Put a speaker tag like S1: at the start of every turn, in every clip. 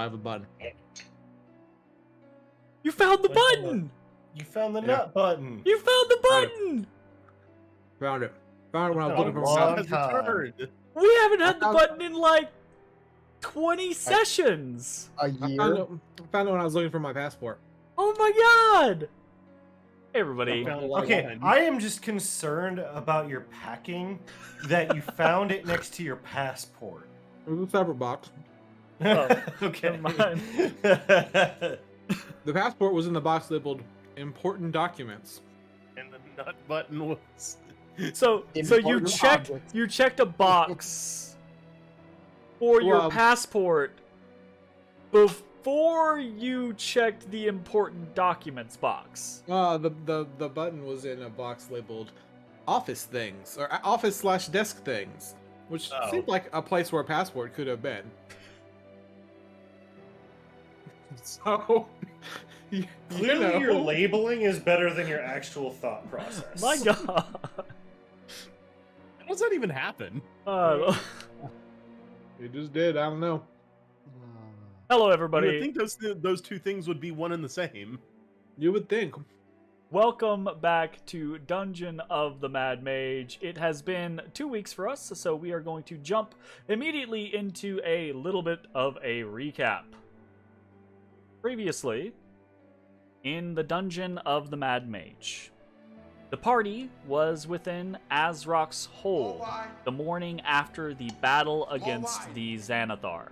S1: I have a button.
S2: You found the button!
S3: You found the nut button.
S2: You found the button!
S1: Found it. Found it when I was
S3: Been a
S1: looking for
S3: long
S1: my
S3: time.
S2: We haven't had the button in like 20 sessions.
S4: A
S1: I
S4: year.
S1: found it when I was looking for my passport.
S2: Oh my god! Hey everybody.
S3: Okay, I am just concerned about your packing, that you found it next to your passport.
S1: It was a separate box.
S2: Oh,
S3: Okay.
S2: never mind.
S1: The passport was in the box labeled "Important Documents."
S5: And the nut button was.
S2: So you
S4: Important
S2: checked
S4: object.
S2: a box for your
S1: Well,
S2: passport before you checked the important documents box.
S1: The button was in a box labeled "Office Things" or "Office/Desk Things," which seemed like a place where a passport could have been. So,
S3: Clearly, your labeling is better than your actual thought process.
S2: My god.
S5: How does that even happen?
S1: It just did. I don't know.
S2: Hello
S5: I would
S2: everybody.
S5: think those two things would be one and the same.
S1: You would think.
S2: Welcome back to Dungeon of the Mad Mage. It has been 2 weeks for us, so we are going to jump immediately into a little bit of a recap. Previously, in the Dungeon of the Mad Mage, the party was within Azrach's Hold the morning after the battle against the Xanathar.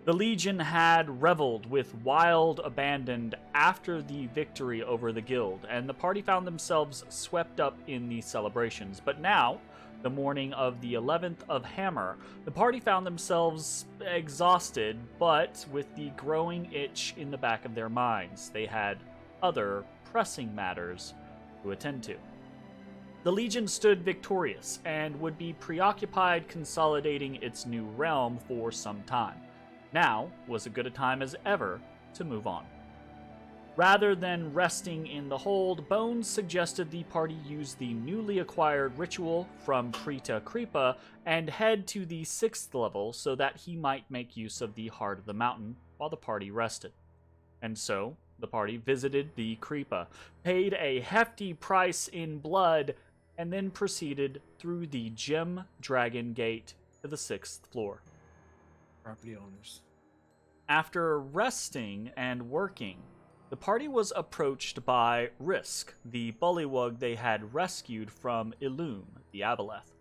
S2: The Legion had reveled with wild abandon after the victory over the guild, and the party found themselves swept up in the celebrations. But now, the morning of the 11th of Hammer, the party found themselves exhausted, but with the growing itch in the back of their minds. They had other pressing matters to attend to. The Legion stood victorious and would be preoccupied consolidating its new realm for some time. Now was as good a time as ever to move on. Rather than resting in the hold, Bones suggested the party use the newly acquired ritual from Krita Kripa and head to the 6th level so that he might make use of the heart of the mountain while the party rested. And so, the party visited the Kripa, paid a hefty price in blood, and then proceeded through the Gem Dragon Gate to the 6th floor.
S1: Property owners.
S2: After resting and working, the party was approached by Risk, the bullywug they had rescued from Illume, the Aboleth.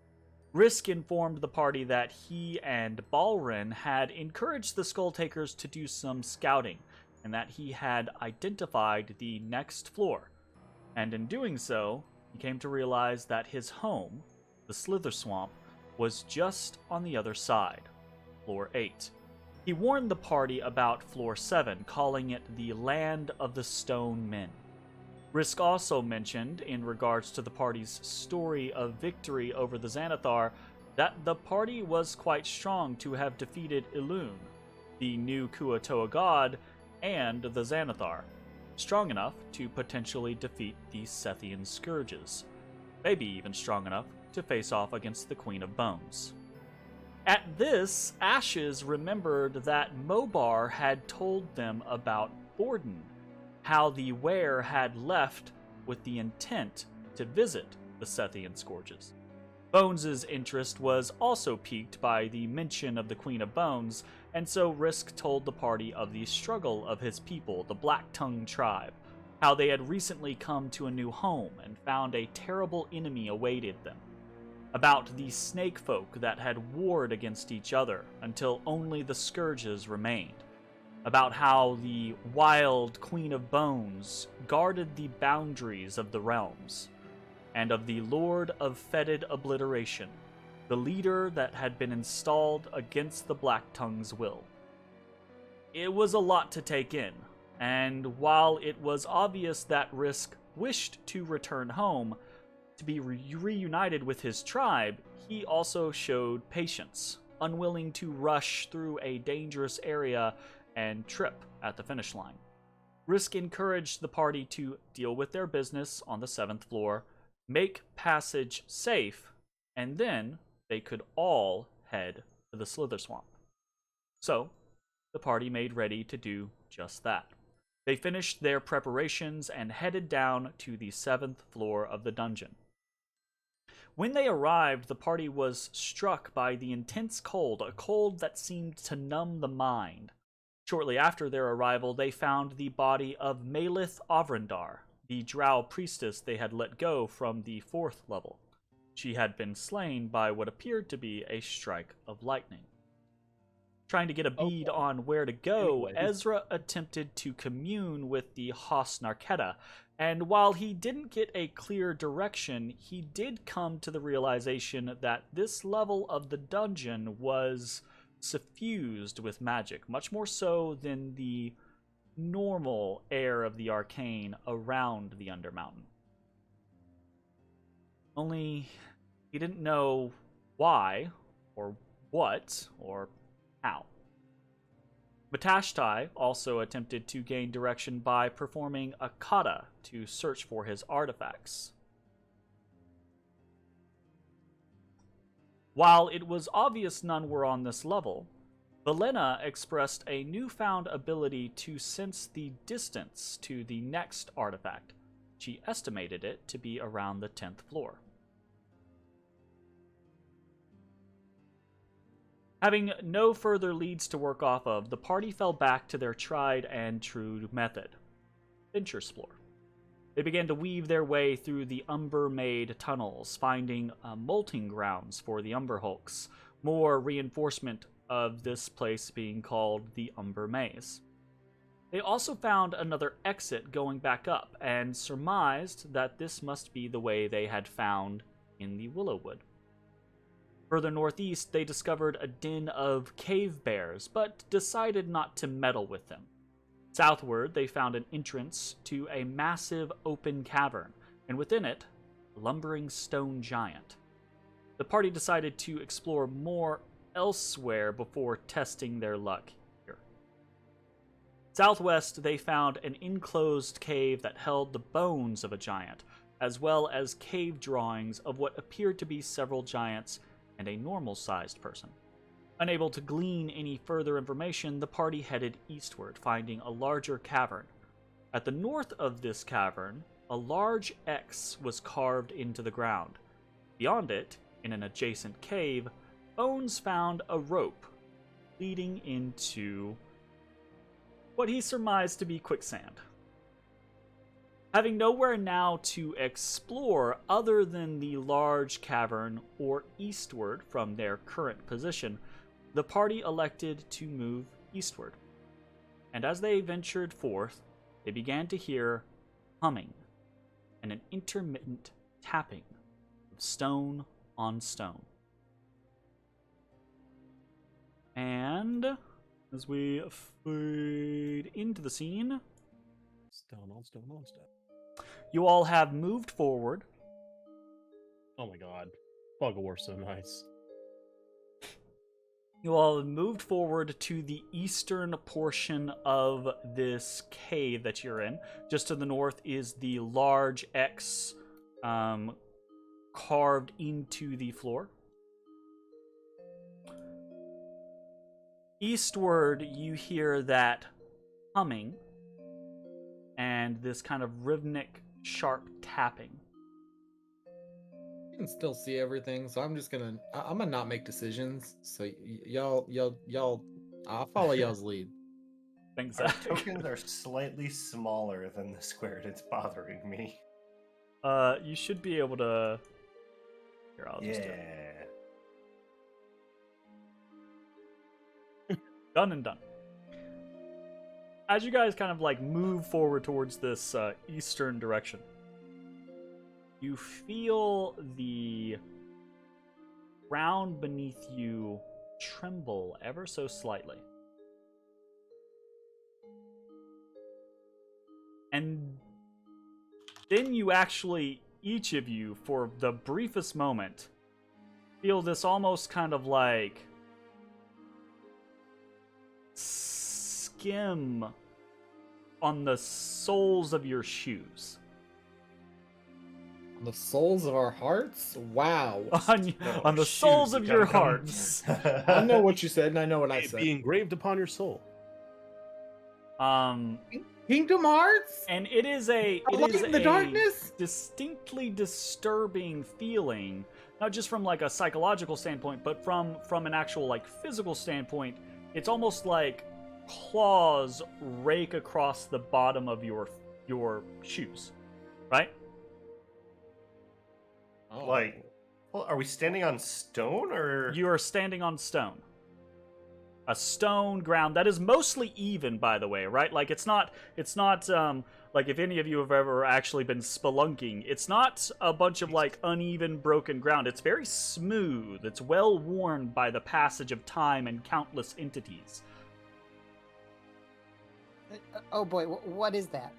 S2: Risk informed the party that he and Balrin had encouraged the Skulltakers to do some scouting, and that he had identified the next floor. And in doing so, he came to realize that his home, the Slither Swamp, was just on the other side, floor 8. He warned the party about floor 7, calling it the Land of the Stone Men. Risk also mentioned, in regards to the party's story of victory over the Xanathar, that the party was quite strong to have defeated Illume, the new Kuatoa god, and the Xanathar, strong enough to potentially defeat the Sethian Scourges, maybe even strong enough to face off against the Queen of Bones. At this, Ashes remembered that Mobar had told them about Borden, how the Were had left with the intent to visit the Sethian Scourges. Bones' interest was also piqued by the mention of the Queen of Bones, and so Risk told the party of the struggle of his people, the Black Tongue tribe, how they had recently come to a new home and found a terrible enemy awaited them, about the snake folk that had warred against each other until only the scourges remained, about how the wild Queen of Bones guarded the boundaries of the realms, and of the Lord of Fetid Obliteration, the leader that had been installed against the Black Tongue's will. It was a lot to take in, and while it was obvious that Risk wished to return home, to be reunited with his tribe, he also showed patience, unwilling to rush through a dangerous area and trip at the finish line. Risk encouraged the party to deal with their business on the 7th floor, make passage safe, and then they could all head to the Slither Swamp. So, the party made ready to do just that. They finished their preparations and headed down to the 7th floor of the dungeon. When they arrived, the party was struck by the intense cold, a cold that seemed to numb the mind. Shortly after their arrival, they found the body of Malith Ovrindar, the drow priestess they had let go from the 4th level. She had been slain by what appeared to be a strike of lightning. Trying to get a bead on where to go, Ezrah attempted to commune with the Haas Narketa, and while he didn't get a clear direction, he did come to the realization that this level of the dungeon was suffused with magic, much more so than the normal air of the arcane around the Undermountain. Only he didn't know why, or what, or how. Matashtai also attempted to gain direction by performing a kata to search for his artifacts. While it was obvious none were on this level, Belena expressed a newfound ability to sense the distance to the next artifact. She estimated it to be around the 10th floor. Having no further leads to work off of, the party fell back to their tried and true method: Venturesplore. They began to weave their way through the umber-made tunnels, finding molting grounds for the Umber Hulks, more reinforcement of this place being called the Umber Maze. They also found another exit going back up, and surmised that this must be the way they had found in the Willowwood. Further northeast, they discovered a den of cave bears, but decided not to meddle with them. Southward, they found an entrance to a massive open cavern, and within it, a lumbering stone giant. The party decided to explore more elsewhere before testing their luck here. Southwest, they found an enclosed cave that held the bones of a giant, as well as cave drawings of what appeared to be several giants and a normal-sized person. Unable to glean any further information, the party headed eastward, finding a larger cavern. At the north of this cavern, a large X was carved into the ground. Beyond it, in an adjacent cave, Bones found a rope leading into what he surmised to be quicksand. Having nowhere now to explore other than the large cavern or eastward from their current position, the party elected to move eastward. And as they ventured forth, they began to hear humming and an intermittent tapping of stone on stone. And as we fade into the scene,
S5: Stone on stone on stone.
S2: you all have moved forward.
S5: Oh my god. Fog of War's so nice.
S2: You all have moved forward to the eastern portion of this cave that you're in. Just to the north is the large X carved into the floor. Eastward, you hear that humming and this kind of rhythmic, sharp tapping.
S1: You can still see everything, so I'm gonna not make decisions. So y'all, I'll follow y'all's lead.
S2: Thanks,
S3: Our
S2: Zach.
S3: tokens are slightly smaller than the square, and it's bothering me.
S2: You should be able to. Here, I'll just do it.
S3: Yeah.
S2: Done and done. As you guys kind of like move forward towards this eastern direction, you feel the ground beneath you tremble ever so slightly. And then you actually, each of you, for the briefest moment, feel this almost kind of like skim on the soles of your shoes.
S1: On the soles of our hearts? Wow.
S2: on the soles of your hearts.
S1: I know what you said, and I know what I
S5: May it
S1: said.
S5: be engraved upon your soul.
S1: Kingdom Hearts?
S2: And it is a
S1: darkness?
S2: distinctly disturbing feeling, not just from like a psychological standpoint, but from an actual like physical standpoint. It's almost like claws rake across the bottom of your shoes, right?
S1: Oh.
S3: Like, well, are we standing on stone or?
S2: You are standing on stone. A stone ground that is mostly even, by the way, right? Like it's not like if any of you have ever actually been spelunking, it's not a bunch of like uneven, broken ground. It's very smooth. It's well worn by the passage of time and countless entities.
S4: Oh boy, what is that?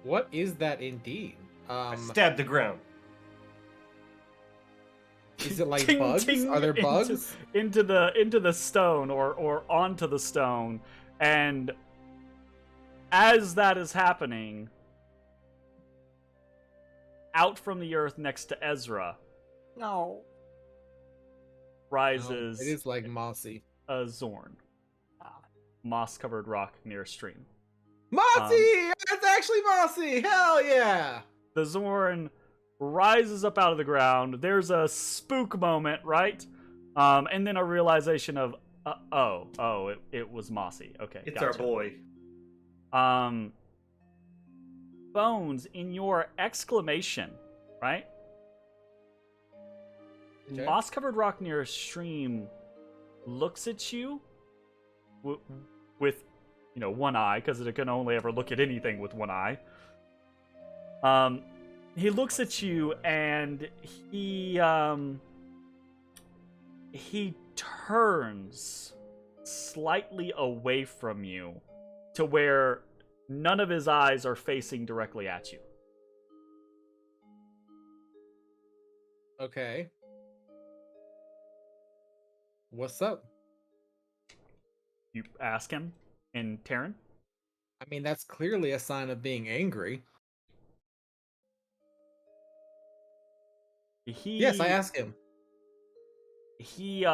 S1: What is that indeed?
S3: I stabbed the ground.
S1: Is it like
S2: Ting,
S1: bugs?
S2: ting
S1: Are there bugs?
S2: into the stone or onto the stone, and as that is happening, out from the earth next to Ezrah
S4: No.
S2: rises
S1: It is like mossy.
S2: a Zorn, moss-covered rock near a stream.
S1: Mossy! That's actually mossy! Hell yeah!
S2: The Zorn rises up out of the ground. There's a spook moment, right? And then a realization of, it was Mossy. Okay,
S3: It's
S2: gotcha.
S3: our boy.
S2: Bones, in your exclamation, right?
S1: Okay.
S2: Moss-covered rock near a stream looks at you with, one eye, because it can only ever look at anything with one eye. He looks at you and he turns slightly away from you to where none of his eyes are facing directly at you.
S1: Okay. What's up?
S2: You ask him in Terran.
S1: I mean, that's clearly a sign of being angry. Yes, I ask him.
S2: He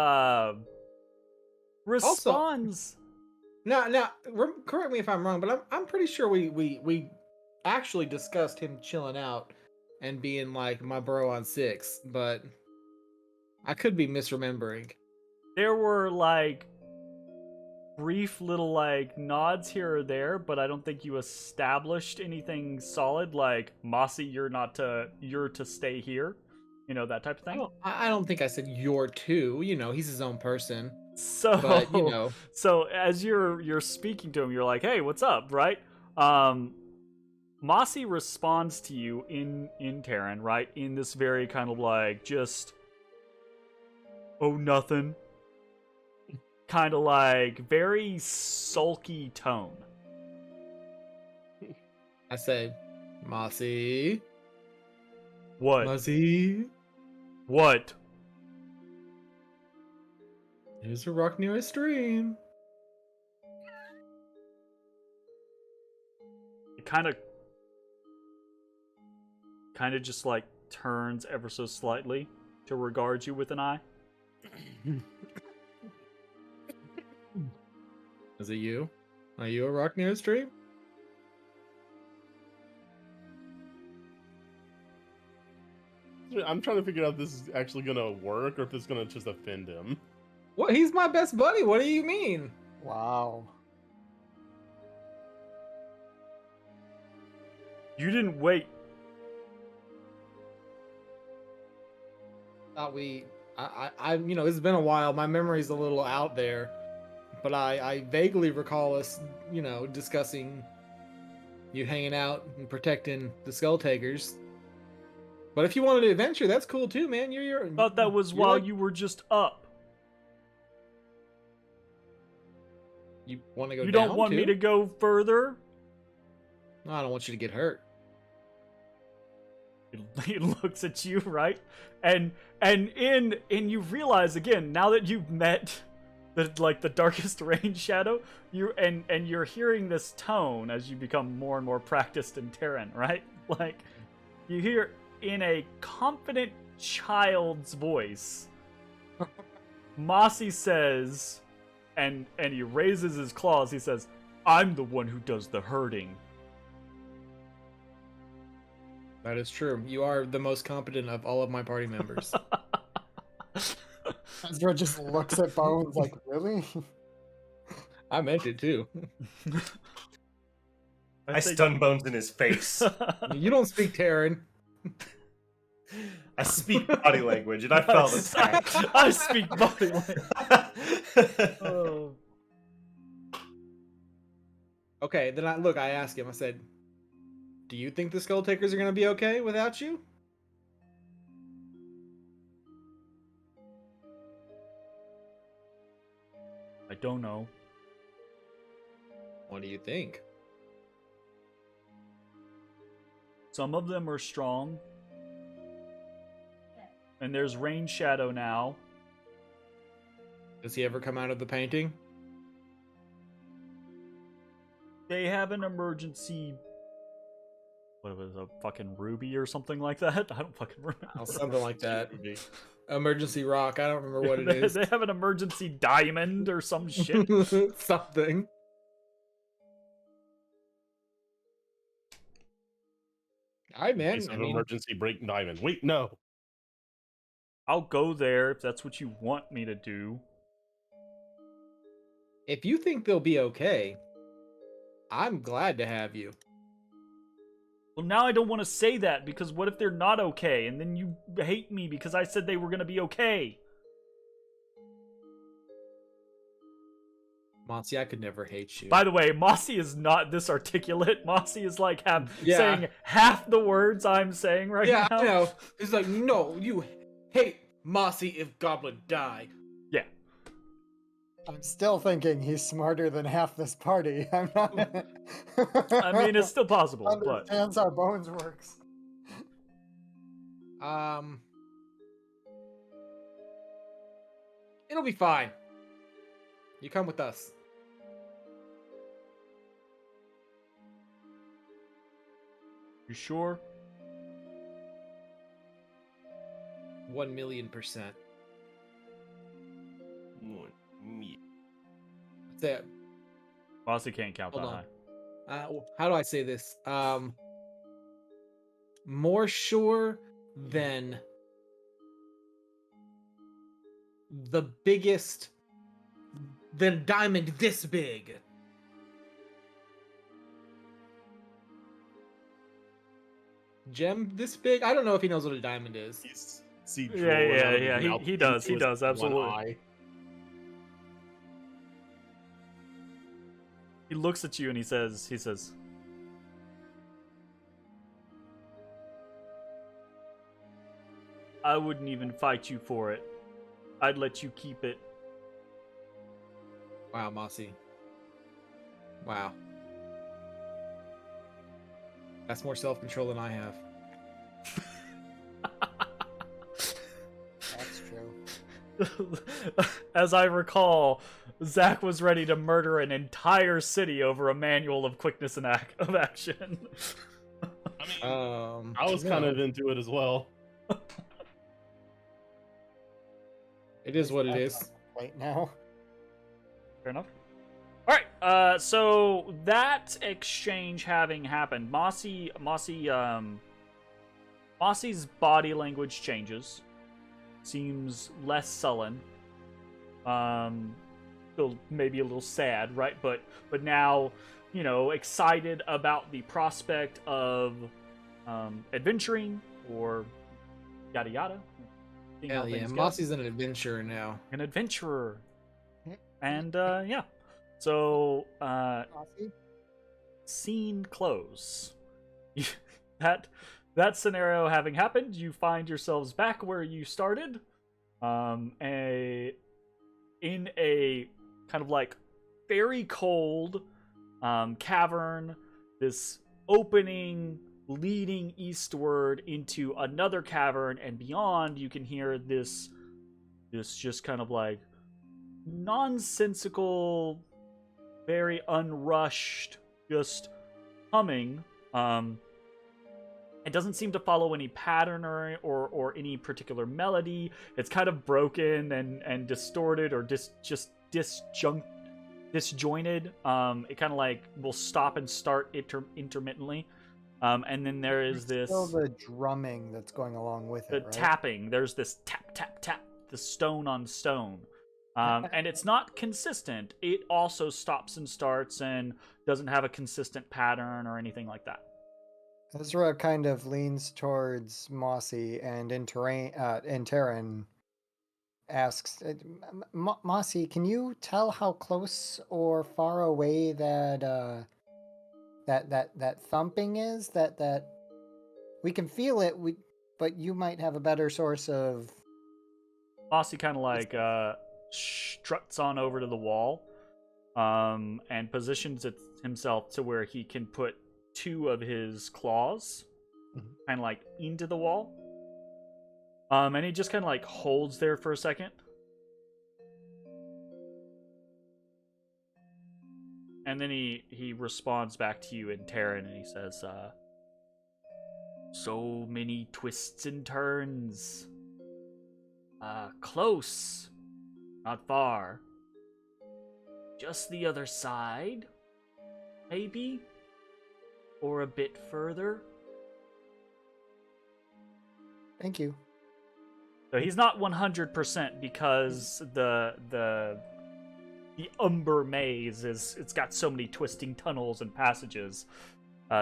S2: responds.
S1: Now, correct me if I'm wrong, but I'm pretty sure we actually discussed him chilling out and being like my bro on 6, but I could be misremembering.
S2: There were like brief little like nods here or there, but I don't think you established anything solid like Mossy, you're to stay here. That type of thing.
S1: I don't think I said you're too. He's his own person.
S2: So,
S1: But,
S2: so as you're speaking to him, you're like, "Hey, what's up?" Right? Mossy responds to you in Terran, right? In this very kind of like just, oh, nothing. Kind of like very sulky tone.
S1: I said, Mossy.
S2: What?
S1: Mossy.
S2: What?
S1: There's a rock near a stream.
S2: It kind of just like turns ever so slightly to regard you with an eye.
S1: Is it you? Are you a rock near a stream?
S5: I'm trying to figure out if this is actually gonna work or if it's gonna just offend him.
S1: What? He's my best buddy. What do you mean?
S4: Wow.
S2: You didn't wait.
S1: Thought it's been a while. My memory's a little out there, but I vaguely recall us, discussing you hanging out and protecting the Skull Takers. But if you wanted to adventure, that's cool too, man.
S2: I thought that was while you were just up.
S1: You want to go?
S2: You
S1: down
S2: don't want
S1: too?
S2: me to go further?
S1: No, I don't want you to get hurt.
S2: He looks at you, right? And you realize again, now that you've met the darkest rain shadow, you're hearing this tone as you become more and more practiced in Terran, right? Like you hear in a confident child's voice, Mossy says, and he raises his claws. He says, "I'm the one who does the herding."
S1: That is true. You are the most competent of all of my party members.
S4: Ezra just looks at Bones like, really?
S1: I meant it too.
S3: I stun Bones in his face.
S1: You don't speak Terran.
S3: I speak body language, and I felt attacked.
S2: I speak body language. Oh.
S1: Okay, then I asked him, I said, do you think the Skull Takers are going to be okay without you?
S2: I don't know.
S1: What do you think?
S2: Some of them are strong. And there's Rain Shadow now.
S1: Does he ever come out of the painting?
S2: They have an emergency... What was it, a fucking ruby or something like that? I don't fucking remember.
S1: Oh, something like that. Emergency rock. I don't remember what it is.
S2: They have an emergency diamond or some shit.
S1: Something. All right, man.
S5: Case of emergency break diamond. Wait, no.
S2: I'll go there if that's what you want me to do.
S1: If you think they'll be okay, I'm glad to have you.
S2: Well, now I don't want to say that, because what if they're not okay, and then you hate me because I said they were going to be okay?
S1: Mossy, I could never hate you.
S2: By the way, Mossy is not this articulate. Mossy is like
S1: Yeah.
S2: saying half the words I'm saying right
S1: Yeah,
S2: now.
S1: I know. He's like, no, you hate Mossy if Goblin die.
S2: Yeah.
S4: I'm still thinking he's smarter than half this party. I'm not.
S2: I mean, it's still possible, but...
S4: Understands how Bones works.
S1: It'll be fine. You come with us.
S2: You sure?
S1: 1,000,000%.
S3: Me.
S1: That's it.
S2: Mossy can't count
S1: Hold
S2: that
S1: on.
S2: high.
S1: How do I say this? More sure than the biggest, than diamond this big. Gem this big? I don't know if he knows what a diamond is.
S5: See,
S2: Yeah, he does, absolutely.
S5: Eye.
S2: He looks at you and he says, I wouldn't even fight you for it. I'd let you keep it.
S1: Wow, Mossy. Wow. That's more self-control than I have.
S4: That's true.
S2: As I recall, Zach was ready to murder an entire city over a manual of quickness and of action.
S5: I mean, I was
S1: yeah.
S5: kind of into it as well.
S1: It is what it is.
S4: Right now.
S2: Fair enough. Alright, so that exchange having happened, Mossy's body language changes. Seems less sullen. Still maybe a little sad, right? But now, you know, excited about the prospect of adventuring or yada yada. Seeing how
S1: Hell yeah,
S2: things go.
S1: Mossy's an adventurer now.
S2: An adventurer. And yeah. So
S4: Mossy?
S2: scene close. That scenario having happened, you find yourselves back where you started. In a kind of like very cold cavern, this opening leading eastward into another cavern, and beyond you can hear this just kind of like nonsensical, very unrushed, just humming. It doesn't seem to follow any pattern or any particular melody. It's kind of broken and distorted or just disjointed. It kind of like will stop and start intermittently. And then there is this
S4: Still the drumming that's going along with
S2: the
S4: it, right?
S2: tapping. There's this tap tap tap, the stone on stone. And it's not consistent. It also stops and starts and doesn't have a consistent pattern or anything like that.
S4: Ezra kind of leans towards Mossy and in Terran asks, Mossy, can you tell how close or far away that that thumping is? That we can feel it, but you might have a better source of.
S2: Mossy kind of like struts on over to the wall, and positions himself to where he can put 2 of his claws, kind of like into the wall. And he just kind of like holds there for a second. And then he responds back to you in Terran, and he says, so many twists and turns. Close. Not far. Just the other side? Maybe? Or a bit further?
S4: Thank you.
S2: So he's not 100% because the Umber Maze it's got so many twisting tunnels and passages.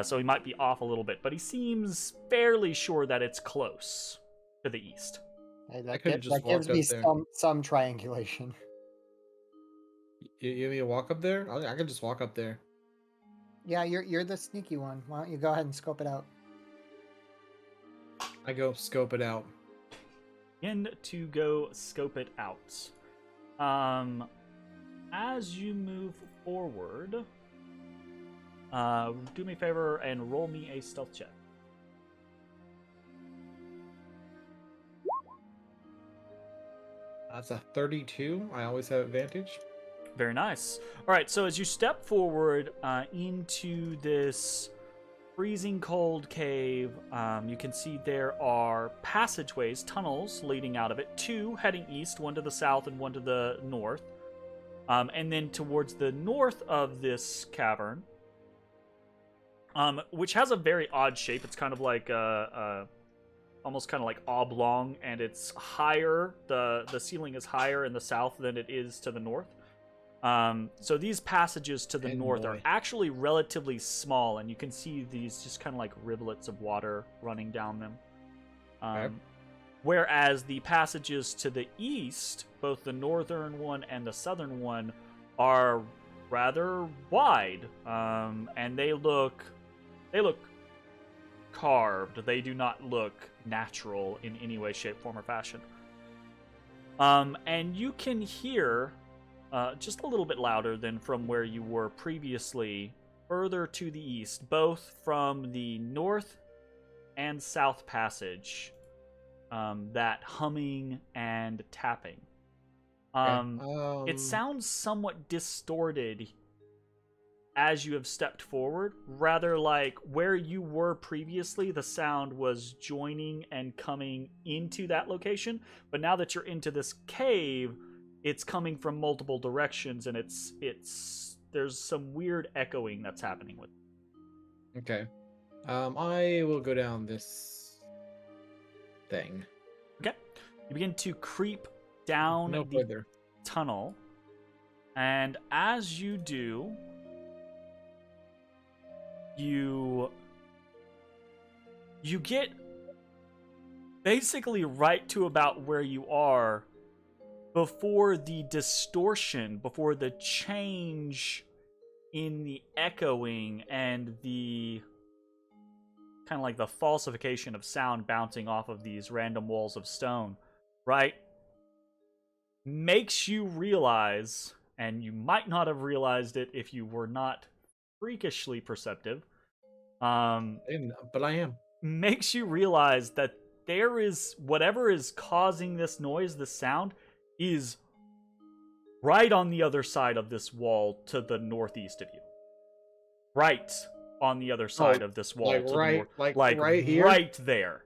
S2: So he might be off a little bit, but he seems fairly sure that it's close to the east.
S4: Hey,
S1: I could've just
S4: that gives
S1: walked
S4: me
S1: up there.
S4: some triangulation.
S1: You want me to walk up there? I can just walk up there.
S4: Yeah, you're the sneaky one. Why don't you go ahead and scope it out?
S1: I go scope it out.
S2: And to go scope it out. As you move forward, do me a favor and roll me a stealth check.
S1: That's a 32. I always have advantage.
S2: Very nice. All right, so as you step forward into this freezing cold cave, you can see there are passageways, tunnels leading out of it, 2 heading east, 1 to the south and 1 to the north. And then towards the north of this cavern, which has a very odd shape. It's kind of like almost kind of like oblong, and it's higher. The ceiling is higher in the south than it is to the north. So these passages to the north are actually relatively small, and you can see these just kind of like rivulets of water running down them.
S1: Okay.
S2: Whereas the passages to the east, both the northern one and the southern one, are rather wide, and they look carved. They do not look natural in any way, shape, form, or fashion. And you can hear, just a little bit louder than from where you were previously, further to the east, both from the north and south passage, that humming and tapping. It sounds somewhat distorted as you have stepped forward, rather like where you were previously, the sound was joining and coming into that location, but now that you're into this cave, it's coming from multiple directions, and there's some weird echoing that's happening with it.
S1: Okay. I will go down this thing.
S2: Okay. You begin to creep down
S1: No
S2: the
S1: further.
S2: tunnel, and as you do, you get basically right to about where you are before the distortion, before the change in the echoing and the kind of like the falsification of sound bouncing off of these random walls of stone, right? Makes you realize, and you might not have realized it if you were not freakishly perceptive,
S1: But I am.
S2: makes you realize that there is whatever is causing this noise, this sound, is right on the other side of this wall to the northeast of you. Right on the other side of this wall
S1: like
S2: to
S1: right-
S2: the north.
S1: like right here?
S2: Right there.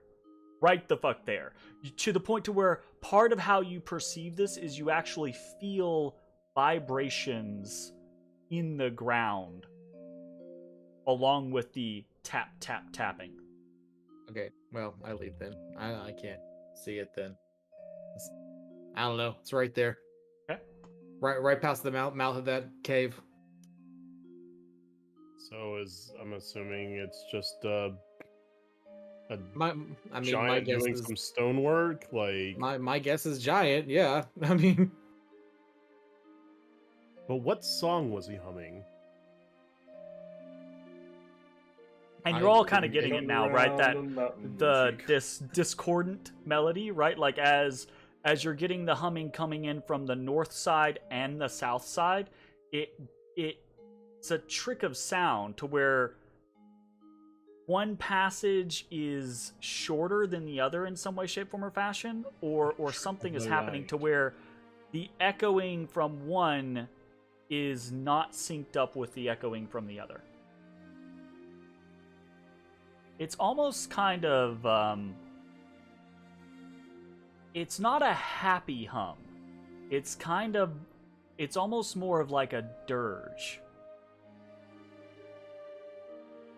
S2: Right the fuck there. To the point to where part of how you perceive this is you actually feel vibrations in the ground along with the tap tap tapping.
S1: Okay, well, I leave then. I can't see it then. I don't know. It's right there.
S2: Okay.
S1: Right past the mouth of that cave.
S5: So I'm assuming it's just a
S1: My
S5: giant
S1: guess
S5: doing
S1: is
S5: some stonework, like.
S1: my guess is giant. Yeah, I mean,
S5: But what song was he humming?
S2: And
S1: I
S2: you're all kind of
S1: couldn't
S2: getting
S1: make
S2: it now, right? That
S3: the
S2: this discordant melody, right? Like as you're getting the humming coming in from the north side and the south side, it's a trick of sound to where one passage is shorter than the other in some way, shape, form, or fashion, or something is happening to where the echoing from one is not synced up with the echoing from the other. It's almost kind of, it's not a happy hum. It's almost more of like a dirge.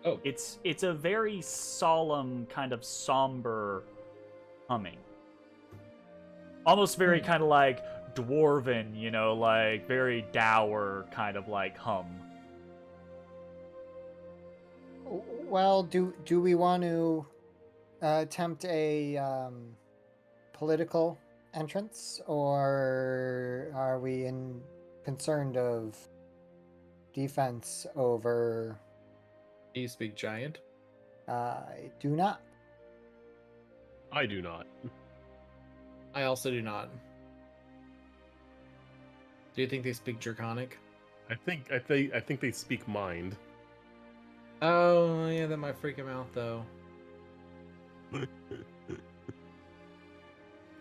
S1: Oh.
S2: It's a very solemn, kind of somber humming. Almost very kind of like dwarven, like very dour kind of like hum.
S4: Well, do we want to attempt a political entrance, or are we concerned of defense over?
S1: do you speak giant?
S4: I do not.
S5: I do not.
S1: I also do not. Do you think they speak Draconic?
S5: I think they speak mind.
S1: Oh, yeah, that might freak him out, though.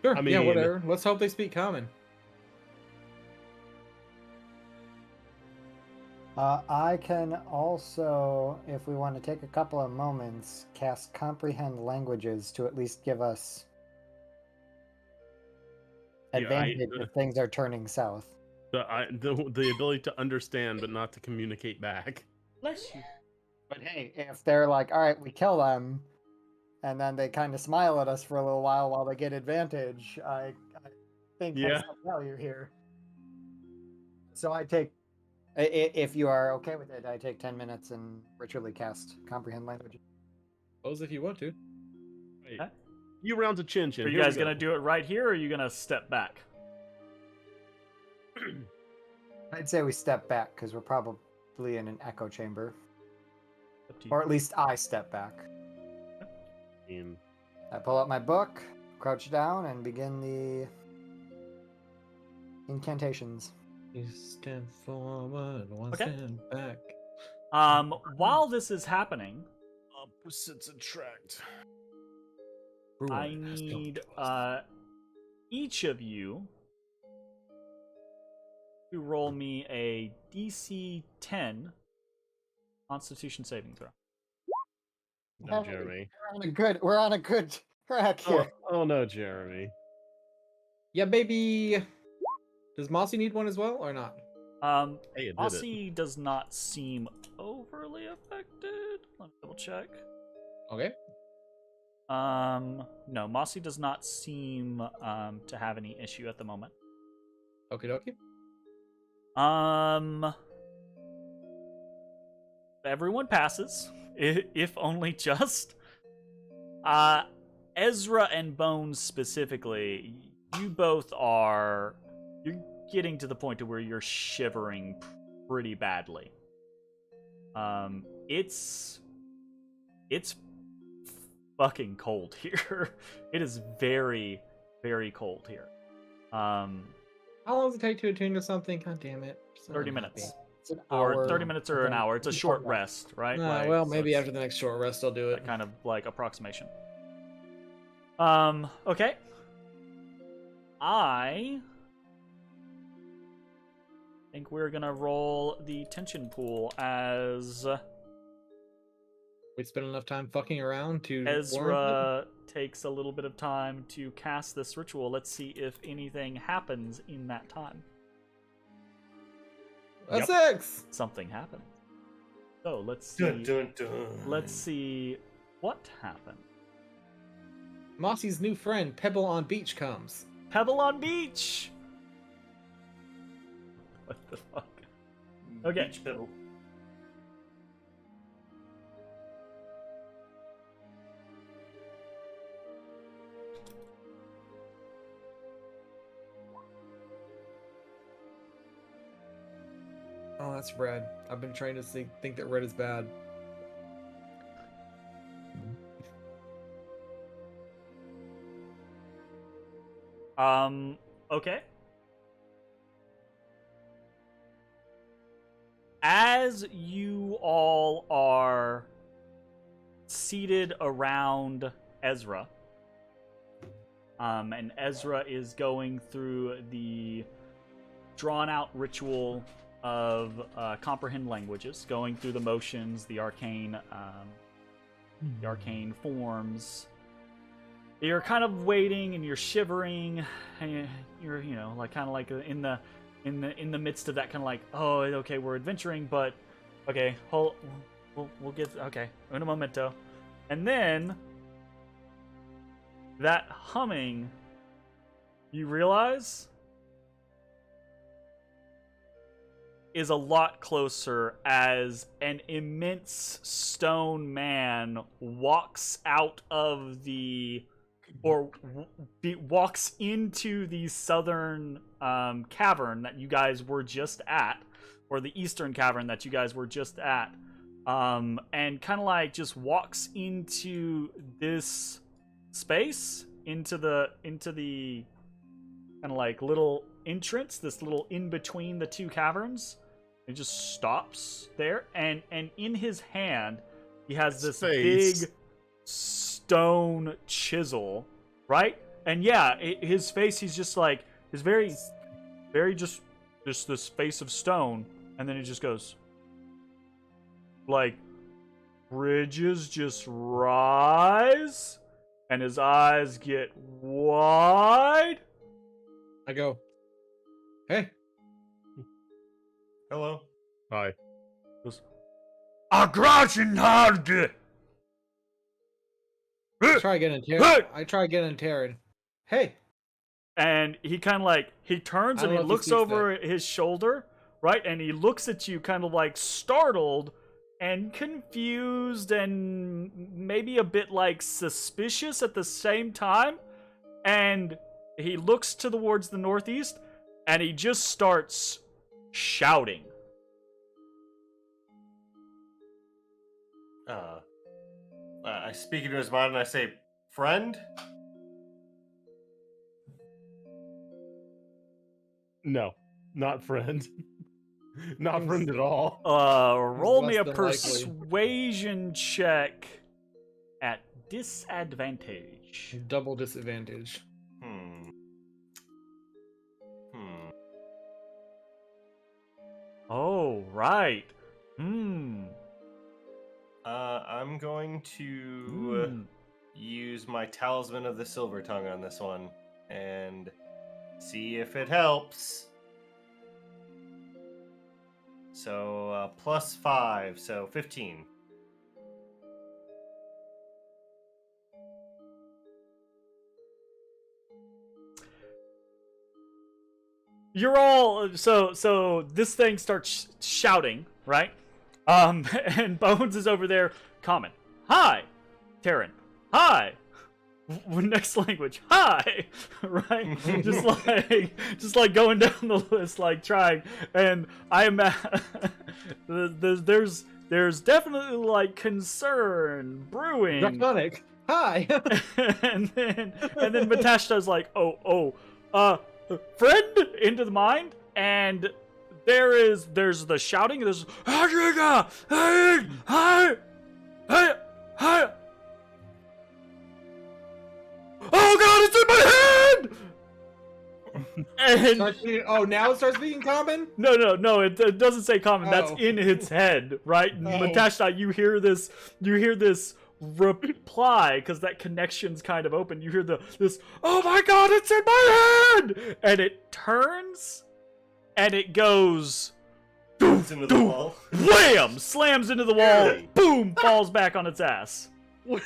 S1: Sure,
S5: I
S1: yeah,
S5: mean-
S1: whatever. Let's hope they speak Common.
S4: I can also, if we want to take a couple of moments, cast Comprehend Languages to at least give us
S5: Yeah,
S4: advantage if things are turning south.
S5: The ability to understand but not to communicate back.
S2: Bless you.
S4: But hey, if they're like, all right, we kill them, and then they kind of smile at us for a little while they get advantage, I think there's some value here. So I take, if you are okay with it, I take 10 minutes and ritually cast Comprehend Language.
S1: Suppose if you want to.
S5: Right.
S2: Huh?
S5: You rounds of chin chin.
S2: Are you
S5: Here we
S2: guys
S5: go.
S2: gonna do it right here, or are you gonna step back?
S4: I'd say we step back because we're probably in an echo chamber,
S2: Up to you.
S4: or at least I step back.
S5: mean,
S4: I pull out my book, crouch down, and begin the incantations.
S1: You stand forward, one
S2: Okay.
S1: stand back.
S2: While this is happening,
S5: opposites attract.
S2: I need each of you to roll me a DC 10 Constitution saving throw.
S5: No, Jeremy.
S4: We're on a good track here.
S5: Oh no, Jeremy.
S1: Yeah, baby. Does Mossy need one as well, or not?
S5: Hey, it did it.
S2: Aussie does not seem overly affected. Let me double check.
S1: Okay.
S2: No, Mossy does not seem to have any issue at the moment.
S1: Okie dokie.
S2: Everyone passes, if only just. Ezra and Bones specifically, you both you're getting to the point to where you're shivering pretty badly. It's fucking cold here. It is very, very cold here.
S1: How long does it take to attune to something? God damn it. So
S2: 30
S1: unhappy.
S2: minutes.
S4: It's an
S2: Or
S4: hour,
S2: 30 minutes or
S4: I
S2: an
S4: think.
S2: hour. It's a short rest, right?
S1: Well,
S2: so
S1: maybe
S2: it's
S1: after the next short rest I'll do it.
S2: that kind of like approximation. Okay. I think we're gonna roll the tension pool as
S1: We spent enough time fucking around to warrant
S2: Ezra takes a little bit of time to cast this ritual. Let's see if anything happens in that time.
S1: A
S5: Yep.
S1: 6!
S2: Something happened. So let's see.
S3: Dun, dun, dun.
S2: Let's see what happened.
S1: Mossy's new friend, Pebble on Beach, comes.
S2: Pebble on Beach. What the fuck? Okay.
S3: Beach pebble.
S1: Oh, that's red. I've been trying to think that red is bad.
S2: Okay. As you all are seated around Ezrah, and Ezrah is going through the drawn-out ritual of comprehend languages, going through the motions, the arcane forms. You're kind of waiting and you're shivering, and you're like kind of like in the midst of that, kind of like, oh, okay, we're adventuring, but okay, we'll get, okay, un momento. And then that humming, you realize, is a lot closer as an immense stone man walks out of the, or walks into the southern cavern that you guys were just at, or the eastern cavern that you guys were just at, and kind of like just walks into this space, into the kind of like little entrance, this little in between the two caverns. It just stops there, and in his hand he has this big stone chisel, right? And yeah, his face, he's just like, is very just this face of stone, and then he just goes like, bridges just rise, and his eyes get wide.
S1: I go, hey.
S3: Hello.
S5: Hi.
S2: I
S1: Try again and Terran. I try again and Terran. Hey.
S2: And he kind of like, he turns and he looks over his shoulder, right? And he looks at you kind of like startled and confused and maybe a bit like suspicious at the same time. And he looks towards the northeast and he just starts shouting.
S3: I speak into his mind and I say, friend?
S5: No, not friend. Not friend at all.
S2: Roll me a
S1: Less than likely.
S2: persuasion check at disadvantage.
S1: Double disadvantage.
S2: Oh, right.
S3: I'm going to use my Talisman of the Silver Tongue on this one and see if it helps. So, +5, so 15.
S2: You're all so this thing starts shouting, right? And Bones is over there. Common. Hi, Terran. Hi. Next language. Hi. Right? just like going down the list, like trying. And I am there's definitely like concern brewing.
S1: Draconic. Hi.
S2: and then Matashta's like, friend, into the mind, and there's the shouting, there's oh god, it's in my head! And
S1: now it starts speaking common?
S2: no, it doesn't say common. That's in its head, right? Matashta, you hear this reply, because that connection's kind of open. You hear this, oh my god, it's in my head! And it turns, and it goes,
S3: Booms into the wall.
S2: Wham! Slams into the wall. Boom! Falls back on its ass.
S1: All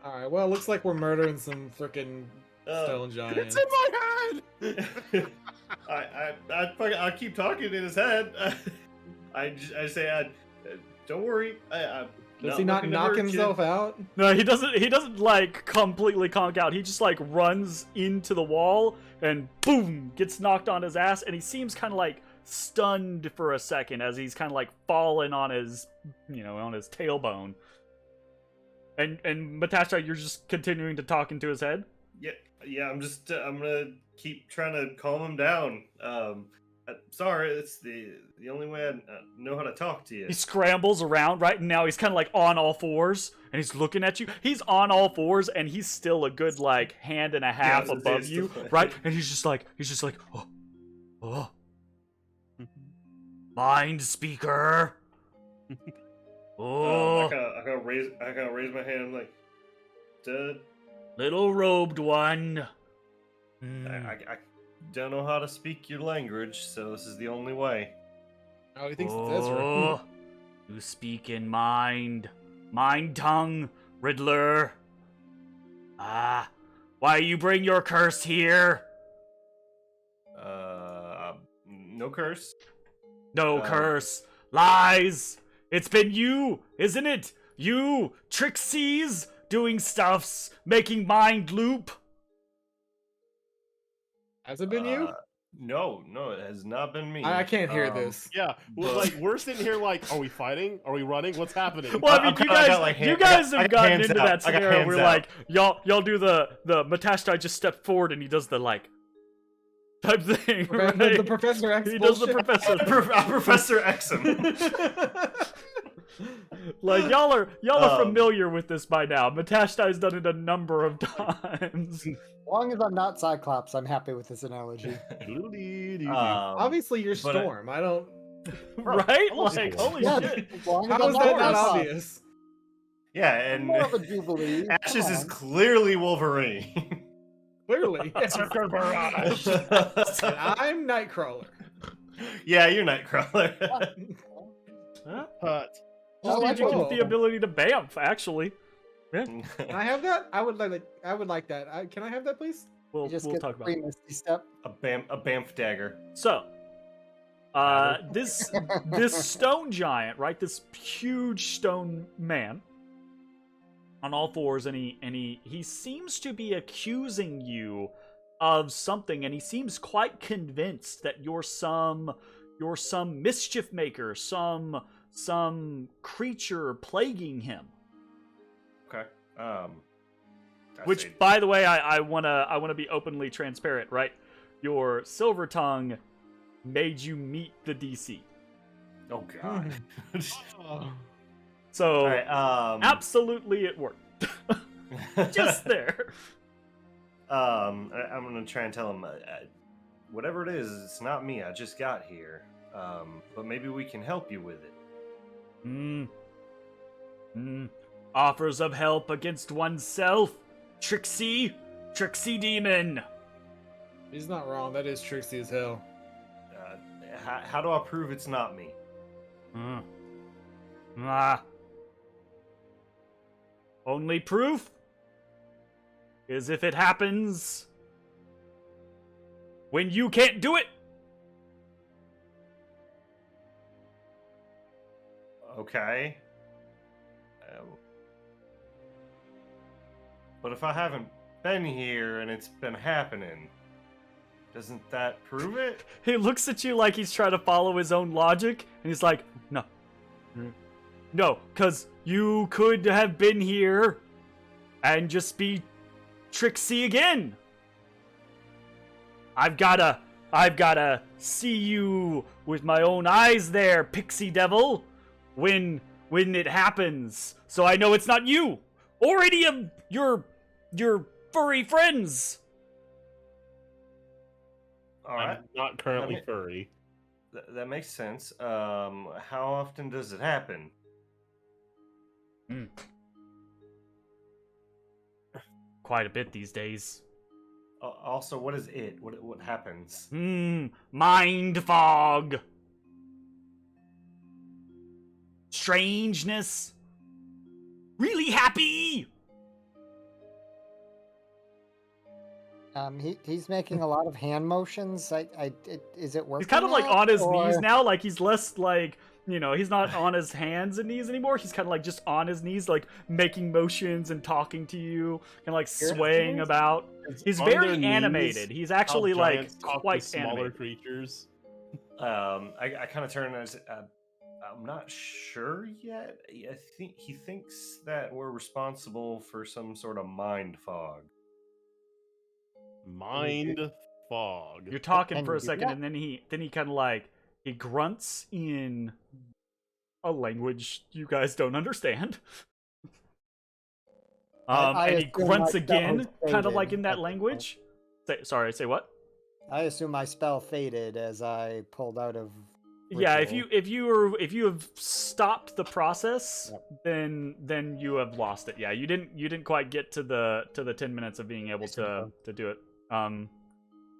S1: right. Well, it looks like we're murdering some freaking stone giants.
S5: It's in my head.
S3: I keep talking in his head. I say, don't worry.
S1: Does he not knock himself out?
S2: No, he doesn't. He doesn't like completely conk out. He just like runs into the wall and boom, gets knocked on his ass, and he seems kind of like stunned for a second as he's kind of like fallen on his, on his tailbone. And Matashtai, you're just continuing to talk into his head?
S3: Yeah. I'm gonna keep trying to calm him down. Sorry, it's the only way I know how to talk to you.
S2: He scrambles around, right? And now he's kind of like on all fours, and he's looking at you. He's on all fours, and he's still a good like hand and a half above you, right? And he's just like, oh. Mind speaker. Oh.
S3: I gotta raise my hand. I'm like, duh.
S2: Little robed one.
S3: I don't know how to speak your language, so this is the only way.
S1: Oh, he thinks it's Ezra.
S2: You speak in mind tongue, Riddler. Why you bring your curse here?
S3: No curse.
S2: No curse. Lies. It's been you, isn't it? You, Trixies, doing stuffs, making mind loop.
S1: Has it been you?
S3: No, it has not been me.
S1: I can't hear this.
S5: Yeah, well, like we're sitting here like, are we fighting? Are we running? What's happening?
S2: Well, I mean, you guys have gotten into that scenario where like y'all do the Matashtai just step forward and he does the like type thing. Right?
S1: The Professor X.
S2: He does the Professor.
S3: Professor X him.
S2: Like y'all are familiar with this by now. Matashtai's done it a number of times.
S4: As long as I'm not Cyclops, I'm happy with this analogy.
S1: Obviously, you're Storm. I don't.
S2: Right? Like, holy shit.
S1: How is that not obvious?
S3: Yeah, and
S4: More of a Jubilee.
S3: Ashes is clearly Wolverine.
S1: Clearly. Yes. And I'm Nightcrawler.
S3: Yeah, you're Nightcrawler.
S2: Just need you with the ability to bamf, actually. Yeah.
S1: Can I have that? I would like that. Can I have that, please?
S2: We'll talk about it.
S4: Step.
S3: A bamf dagger.
S2: So, this stone giant, right? This huge stone man on all fours, and he seems to be accusing you of something, and he seems quite convinced that you're some mischief maker, some creature plaguing him.
S3: Okay.
S2: Which, by the way, I wanna be openly transparent, right? Your Silver Tongue made you meet the DC.
S3: Oh God.
S2: So
S3: right,
S2: absolutely it worked. Just there.
S3: I'm gonna try and tell him, whatever it is, it's not me. I just got here. But maybe we can help you with it.
S2: Offers of help against oneself. Trixie demon.
S1: He's not wrong. That is tricksy as hell.
S3: How do I prove it's not me?
S2: Only proof is if it happens when you can't do it.
S3: Okay. But if I haven't been here and it's been happening, doesn't that prove it?
S2: He looks at you like he's trying to follow his own logic, and he's like, no, because you could have been here and just be Trixie again. I've gotta see you with my own eyes there, pixie devil, when it happens, so I know it's not you or any of your furry friends.
S3: All right.
S5: I'm not currently furry.
S3: That makes sense. How often does it happen?
S2: Quite a bit these days.
S3: Also, what is it? What happens?
S2: Mind fog. strangeness. Really happy.
S4: He's making a lot of hand motions. Is it working?
S2: He's kind of like
S4: yet,
S2: on his
S4: or-
S2: knees now. Like he's less like, he's not on his hands and knees anymore. He's kind of like just on his knees, like making motions and talking to you, kind of like swaying about. He's
S5: On their
S2: very
S5: knees,
S2: animated. He's
S5: how
S2: actually like
S5: giants talk to
S2: quite
S5: smaller
S2: animated.
S5: creatures.
S3: I kind of turn and say, I'm not sure yet. I think he thinks that we're responsible for some sort of mind fog.
S5: Mind fog.
S2: You're talking
S4: Can
S2: for
S4: you
S2: a
S4: do
S2: second,
S4: that?
S2: and then he kind of like he grunts in a language you guys don't understand.
S4: I
S2: And he
S4: assume
S2: grunts
S4: my spell
S2: again, kind of like
S4: faded
S2: in
S4: at
S2: that
S4: this
S2: language. Say what?
S4: I assume my spell faded as I pulled out of.
S2: Yeah,
S4: ritual.
S2: if you have stopped the process, then you have lost it. Yeah, you didn't quite get to the 10 minutes of being able to do it.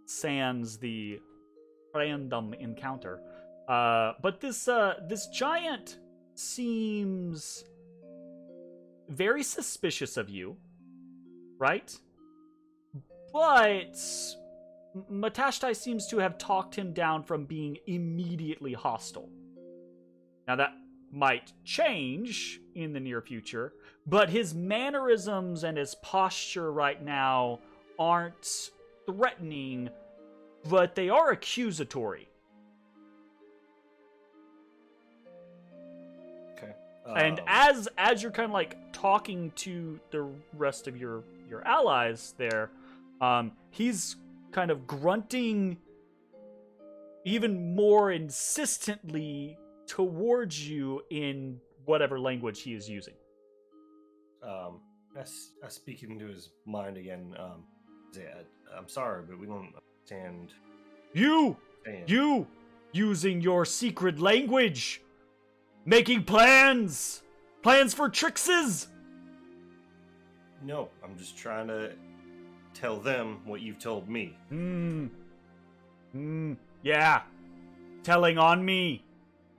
S2: Sans the random encounter. But this giant seems very suspicious of you, right? But Matashtai seems to have talked him down from being immediately hostile. Now that might change in the near future, but his mannerisms and his posture right now aren't threatening, but they are accusatory.
S3: Okay.
S2: And as you're kind of like talking to the rest of your allies there, he's kind of grunting even more insistently towards you in whatever language he is using.
S3: I speak into his mind again. I'm sorry, but we don't understand.
S2: You using your secret language, making plans for trickses.
S3: No, I'm just trying to tell them what you've told me.
S2: Yeah, telling on me.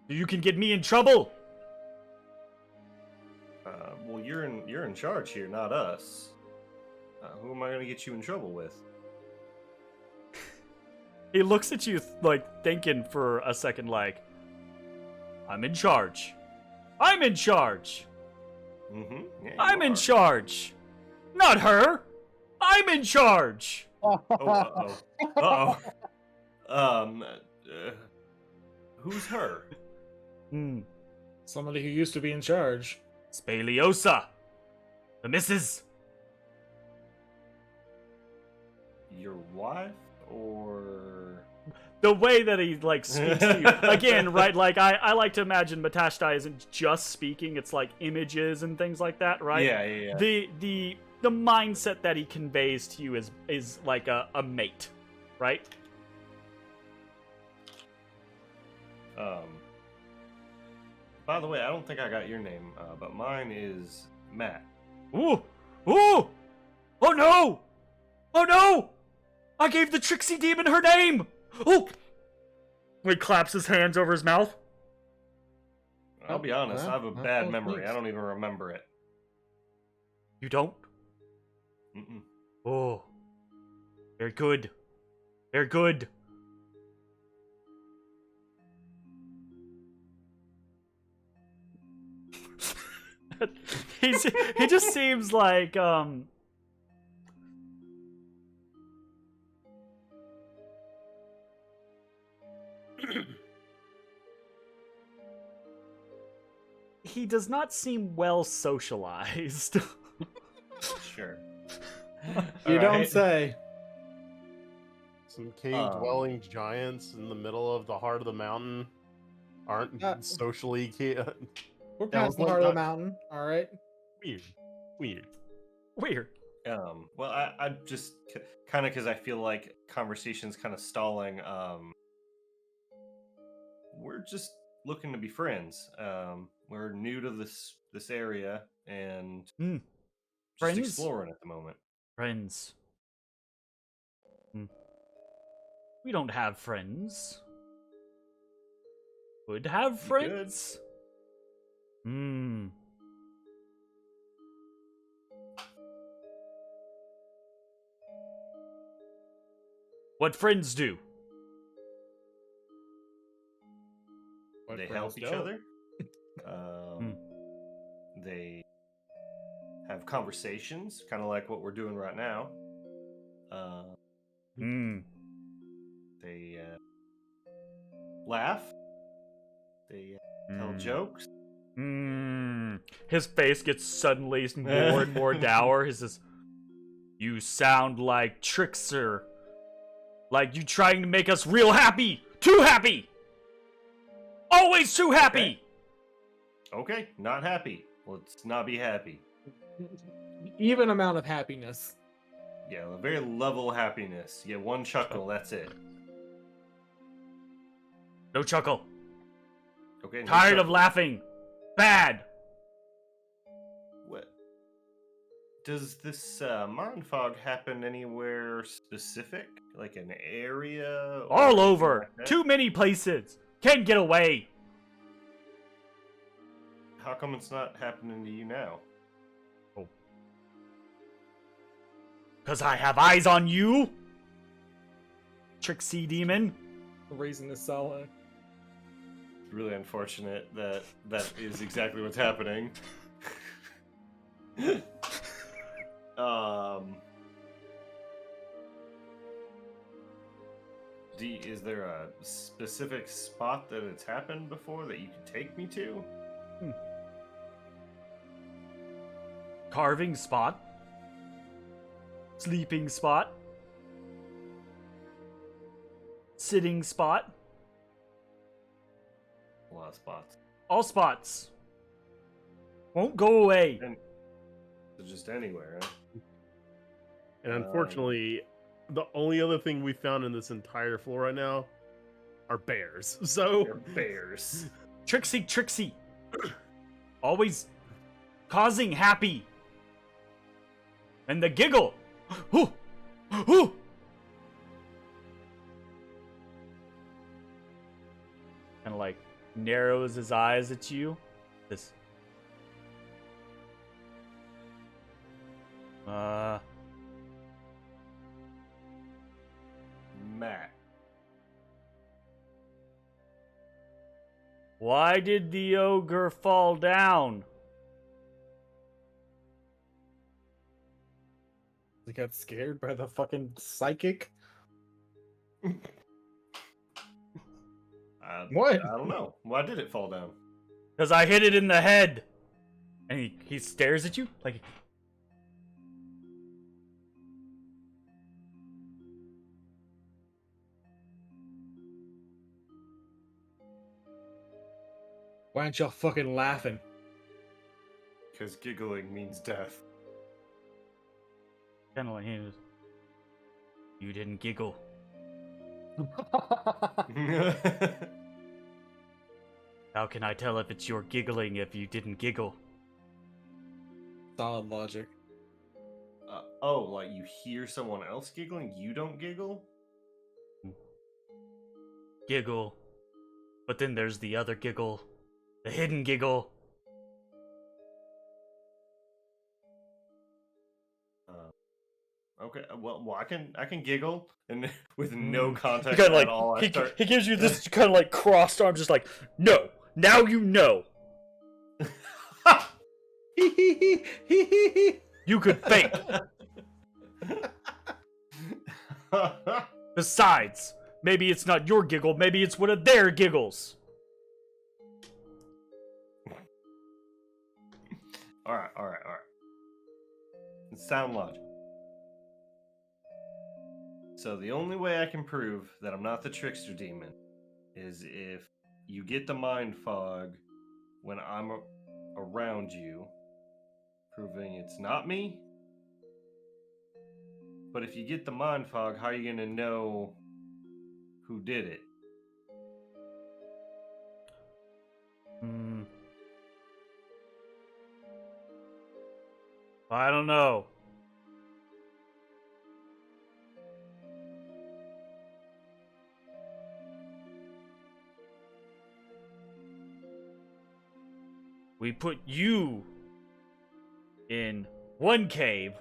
S2: You can get me in trouble.
S3: Well, you're in charge here, not us. Who am I going to get you in trouble with?
S2: He looks at you like thinking for a second, like, I'm in charge. I'm in charge.
S3: Mm-hmm. Yeah,
S2: I'm in charge. Not her. I'm in charge.
S3: Oh, uh-oh. Who's her?
S1: Somebody who used to be in charge.
S2: Spaliosa. The missus.
S3: Your wife or
S2: The way that he like speaks to you again, right? Like I like to imagine Matashtai isn't just speaking; it's like images and things like that, right?
S3: Yeah.
S2: The mindset that he conveys to you is like a mate, right?
S3: By the way, I don't think I got your name, but mine is Matt.
S2: Ooh! Oh no! Oh no! I gave the Trixie Demon her name! Oh! He claps his hands over his mouth.
S3: I'll be honest,
S1: well,
S3: I have a
S1: well,
S3: bad
S1: well,
S3: memory.
S1: thanks.
S3: I don't even remember it.
S2: You don't?
S3: Mm-mm.
S2: Oh. Very good. Very good. He just seems like he does not seem well socialized.
S3: Sure.
S1: You don't
S3: Alright.
S1: say.
S5: Some cave-dwelling giants in the middle of the heart of the mountain aren't socially
S1: We're
S5: Yeah,
S1: past the
S5: well,
S1: heart of the
S5: not-
S1: mountain. All right.
S5: weird.
S2: Weird.
S3: Well, I just kind of because I feel like conversation's kind of stalling. We're just looking to be friends. We're new to this area and just
S2: Friends?
S3: exploring at the moment.
S2: Friends. We don't have friends. Would have
S3: You could.
S2: friends. Hmm. What friends do?
S1: What
S3: They
S1: friends
S3: help each
S1: don't.
S3: other. They have conversations, kind of like what we're doing right now.
S2: Hmm.
S3: They laugh. They tell jokes.
S2: Hmm. His face gets suddenly more and more dour. He says, "You sound like Trickster. Like you trying to make us real happy. Too happy. Always too happy."
S3: Okay, not happy. Let's not be happy.
S1: Even amount of happiness.
S3: Yeah, a very level happiness. You get one chuckle, that's it.
S2: No chuckle.
S3: Okay. No
S2: Tired of
S3: chuckle.
S2: laughing. Bad.
S3: What? Does this mind fog happen anywhere specific? Like an area? or
S2: All
S3: anything
S2: over.
S3: like that?
S2: Too many places. Can't get away.
S3: How come it's not happening to you now?
S2: Because I have eyes on you. Tricksy demon.
S1: Raising the solid.
S3: It's really unfortunate that that is exactly what's happening. Is there a specific spot that it's happened before that you can take me to?
S2: Carving spot. Sleeping spot. Sitting spot.
S3: A lot of spots.
S2: All spots. Won't go away.
S3: And so just anywhere, huh?
S5: And unfortunately, the only other thing we found in this entire floor right now are bears. So
S3: They're bears.
S2: Trixie. Always causing happy. And the giggle. Ooh. Ooh. Kind of like narrows his eyes at you. This.
S3: Matt.
S2: Why did the ogre fall down?
S1: He got scared by the fucking psychic. What?
S3: I don't know. Why did it fall down?
S2: Because I hit it in the head. And he stares at you like...
S1: Why aren't y'all fucking laughing?
S3: Because giggling means death.
S2: Kind of like he was... You didn't giggle. How can I tell if it's your giggling if you didn't giggle?
S1: Solid logic.
S3: Oh, like you hear someone else giggling, you don't giggle?
S2: Giggle. But then there's the other giggle. The hidden giggle.
S3: Okay, well, I can giggle and with no
S2: He
S3: context
S2: kind of
S3: at
S2: like
S3: all.
S2: he gives you this kind of like crossed arm, just like no. Now you know. You could fake. Besides, maybe it's not your giggle. Maybe it's one of their giggles.
S3: All right. Sound logic. So the only way I can prove that I'm not the trickster demon is if you get the mind fog when I'm around you, proving it's not me. But if you get the mind fog, how are you gonna know who did it?
S2: I don't know. we put you in one cave.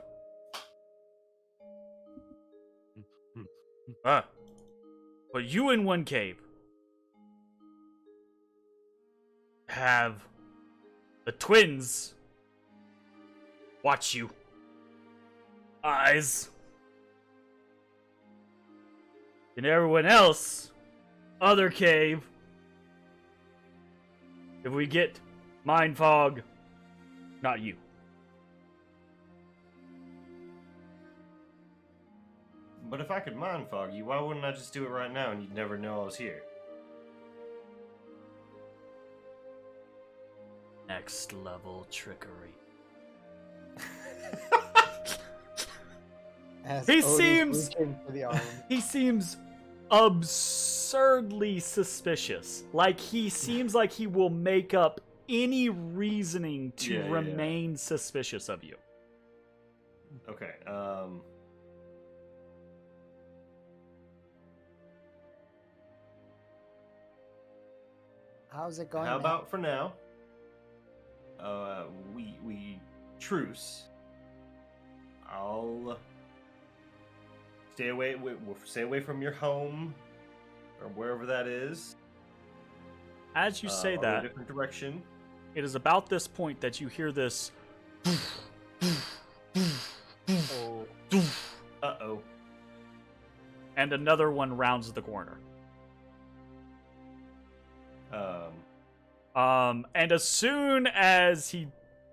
S2: Put you in one cave. Have the twins watch you. Eyes. And everyone else, other cave. If we get mind fog, not you.
S3: But if I could mind fog you, why wouldn't I just do it right now and you'd never know I was here?
S2: Next level trickery.
S4: As
S2: He
S4: Odie's
S2: seems-
S4: reaching for the arm.
S2: He seems absurdly suspicious. Like, he seems like he will make up any reasoning to
S3: Yeah.
S2: remain suspicious of you.
S3: Okay,
S4: How's it going?
S3: how
S4: now?
S3: about for now, we truce. I'll stay away. We'll stay away from your home, or wherever that is.
S2: As you say
S3: I'll go a
S2: that,
S3: different direction.
S2: it is about this point that you hear this.
S5: Oh,
S3: Uh-oh.
S2: And another one rounds the corner. And as soon as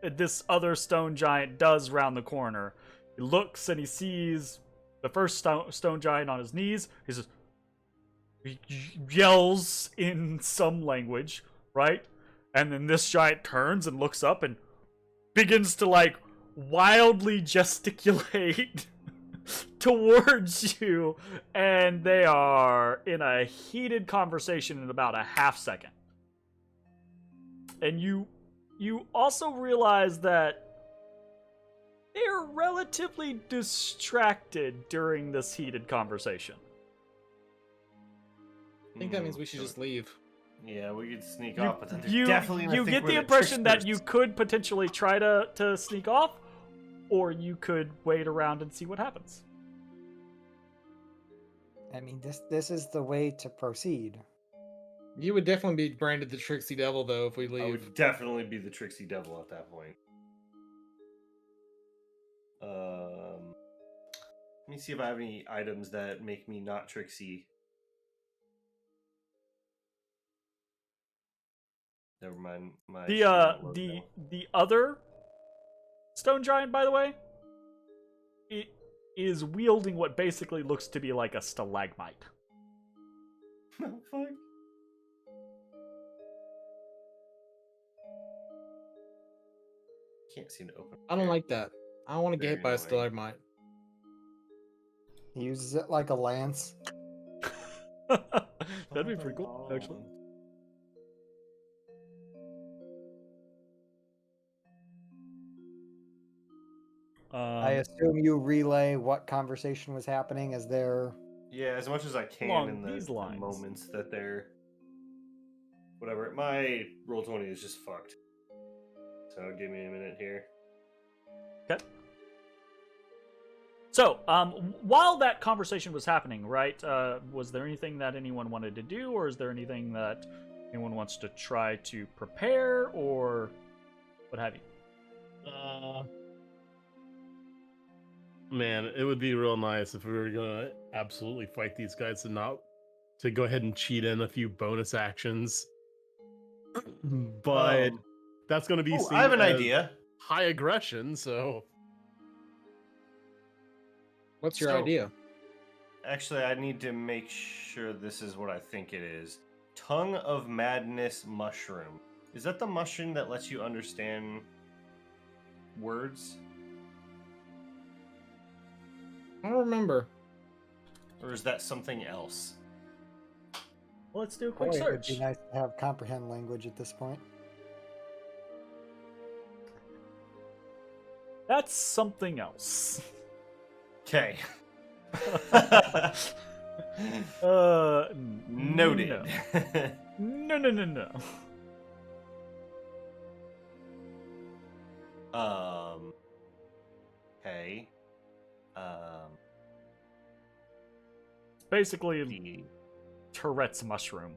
S2: this other stone giant does round the corner, he looks and he sees the first stone giant on his knees. He yells in some language, right? And then this giant turns and looks up and begins to, like, wildly gesticulate towards you. And they are in a heated conversation in about a half second. And you also realize that they're relatively distracted during this heated conversation.
S1: I think that means we should just leave.
S3: Yeah, we could sneak
S2: You,
S3: off, but then they're
S2: you,
S3: definitely gonna
S2: you
S3: think
S2: get
S3: we're
S2: the impression that
S3: tricksters.
S2: you could potentially try to sneak off, or you could wait around and see what happens.
S4: I mean, this is the way to proceed.
S1: You would definitely be branded the Trixie Devil, though, if we
S3: I
S1: leave.
S3: would definitely be the Trixie Devil at that point. Let me see if I have any items that make me not Trixie. Never mind. My shit won't load now.
S2: The other stone giant, by the way, it is wielding what basically looks to be like a stalagmite.
S3: No, fuck. Can't seem to open.
S1: I don't like that. I don't want to get
S3: Very
S1: hit by a
S3: annoying.
S1: stalagmite.
S4: He uses it like a lance.
S2: That'd be pretty cool, actually.
S4: I assume you relay what conversation was happening as they're...
S3: Yeah, as much as I can
S2: Along
S3: in
S2: these
S3: the
S2: lines.
S3: moments that they're. Whatever. My roll 20 is just fucked. So give me a minute here.
S2: Okay. So, while that conversation was happening, right, was there anything that anyone wanted to do, or is there anything that anyone wants to try to prepare, or what have you?
S5: man, it would be real nice if we were gonna absolutely fight these guys and not to go ahead and cheat in a few bonus actions. But that's gonna be seen
S3: I have an
S5: as
S3: idea.
S5: high aggression, so
S1: What's your
S3: So-
S1: idea?
S3: Actually, I need to make sure this is what I think it is. Tongue of Madness mushroom. Is that the mushroom that lets you understand words?
S1: I don't remember.
S3: Or is that something else?
S2: Well, let's do a
S4: Boy,
S2: quick
S4: it would
S2: search.
S4: be nice to have comprehend language at this point.
S2: That's something else.
S3: Okay.
S2: No.
S3: Noted.
S2: No.
S3: Okay.
S2: Basically,
S3: The
S2: Tourette's mushroom.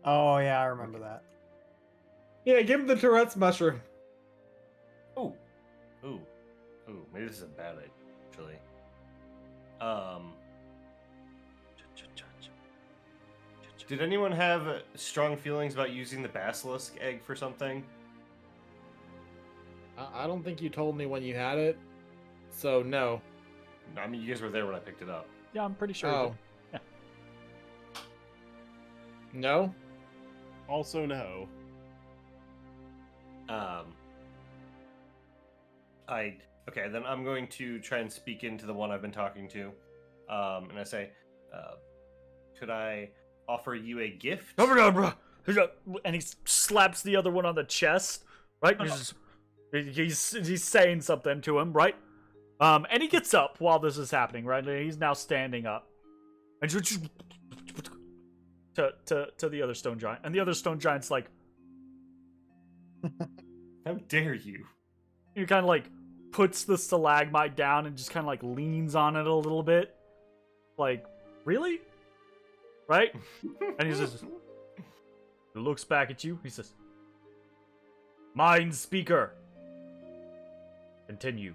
S4: Oh yeah, I remember that.
S1: Yeah, give him the Tourette's mushroom.
S3: ooh, ooh, ooh. Maybe this is a bad idea, actually. Did anyone have strong feelings about using the basilisk egg for something?
S1: I don't think you told me when you had it, so no.
S3: I mean, you guys were there when I picked it up.
S2: Yeah, I'm pretty sure.
S1: Oh. No?
S5: Also, no.
S3: Okay, then I'm going to try and speak into the one I've been talking to, and I say, could I offer you a gift?
S2: And he slaps the other one on the chest, right? He's saying something to him, right? And he gets up while this is happening, right? He's now standing up, and to the other stone giant, and the other stone giant's like,
S3: How dare you?
S2: he kind of like puts the stalagmite down and just kind of like leans on it a little bit, like, really, right? And he says, he looks back at you. He says, "Mind speaker. Continue."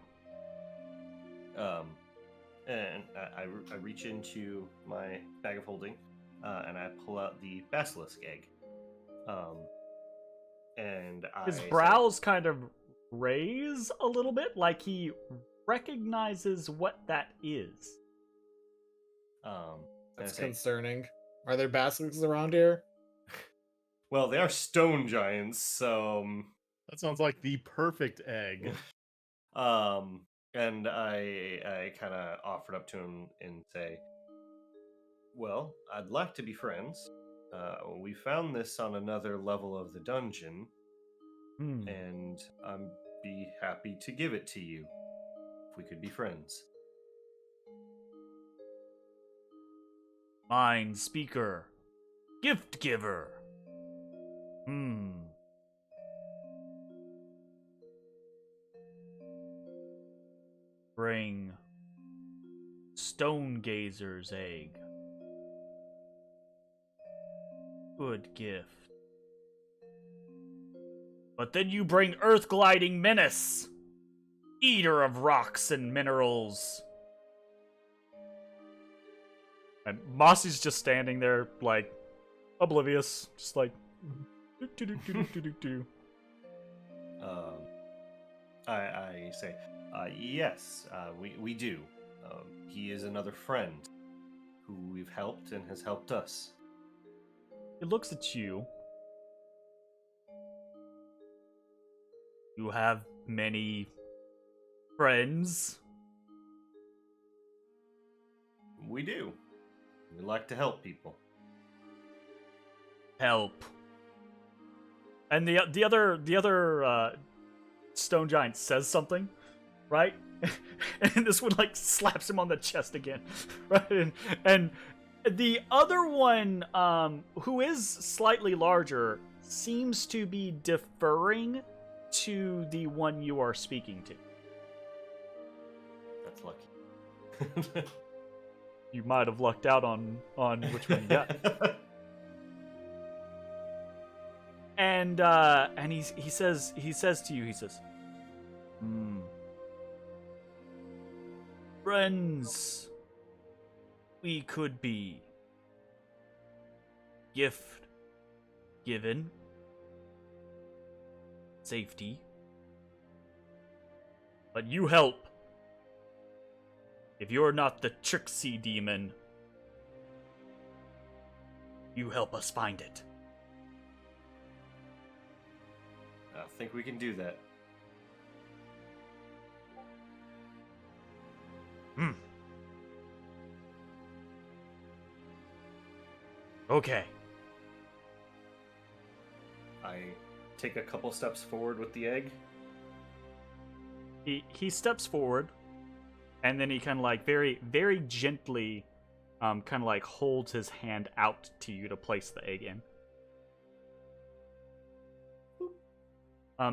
S3: And I reach into my bag of holding, and I pull out the basilisk egg. And
S2: His
S3: I
S2: brows kind of raise a little bit, like he recognizes what that is.
S3: Say, and I
S1: That's
S3: say,
S1: concerning. Are there basilisks around here?
S3: well, they are stone giants, so
S5: That sounds like the perfect egg.
S3: and I kind of offered up to him and say, well, I'd like to be friends. We found this on another level of the dungeon, and I'd be happy to give it to you if we could be friends.
S2: Mind speaker. Gift giver. Bring stone gazer's egg. Good gift. But then you bring earth gliding menace, eater of rocks and minerals. And Mossy's just standing there, like, oblivious, just like, do.
S3: I say, yes, we do. He is another friend who we've helped and has helped us.
S2: He looks at you. You have many friends.
S3: We do. We like to help people.
S2: Help. And the other stone giant says something, right? And this one like slaps him on the chest again, right? And the other one, who is slightly larger, seems to be deferring to the one you are speaking to.
S3: That's lucky.
S2: You might have lucked out on which one you got. And he says to you, he says, friends we could be. Gift given. Safety. But you help. If you're not the Trixie demon, you help us find it.
S3: I think we can do that.
S2: Okay.
S3: I take a couple steps forward with the egg.
S2: He steps forward, and then he kind of like very, very gently kind of like holds his hand out to you to place the egg in.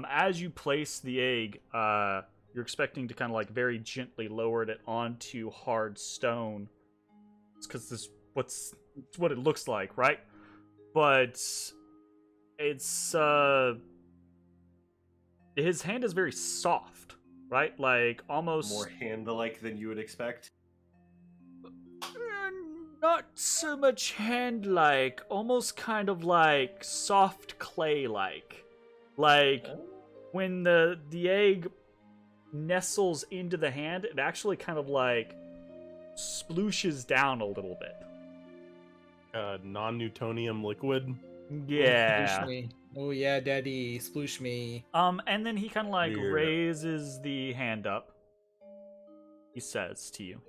S2: As you place the egg, you're expecting to kind of like very gently lower it onto hard stone. It's because it's what it looks like, right? But it's his hand is very soft, right? Like almost
S3: More hand-like than you would expect.
S2: not so much hand-like, almost kind of like soft clay-like. Like when the egg nestles into the hand, it actually kind of like splooshes down a little bit.
S5: Non-Newtonium liquid.
S2: Yeah.
S1: Sploosh me. Oh yeah, daddy, sploosh me.
S2: And then he kind of like
S5: Weird.
S2: raises the hand up. He says to you,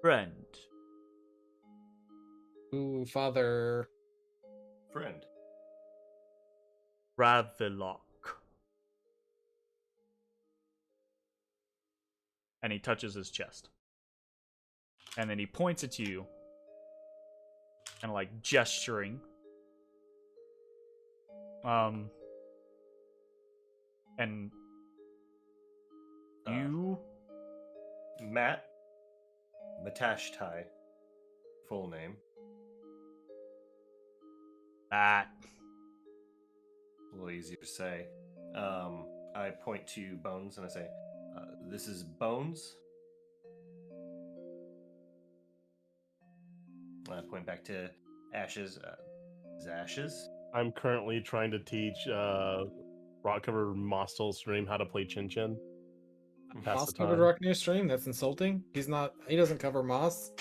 S2: friend.
S1: Ooh, father.
S3: Friend.
S2: Ravilok. And he touches his chest. And then he points at you. Kind of like gesturing. And you
S3: Matashtai. Full name.
S2: that
S3: A little easier to say. I point to Bones and I say, this is Bones. I point back to Ashes. Is Ashes?
S5: I'm currently trying to teach rock cover Mostel Stream how to play Chin Chin. Pass
S1: Moss
S5: the
S1: covered
S5: time.
S1: rock near stream? That's insulting. He doesn't cover moss.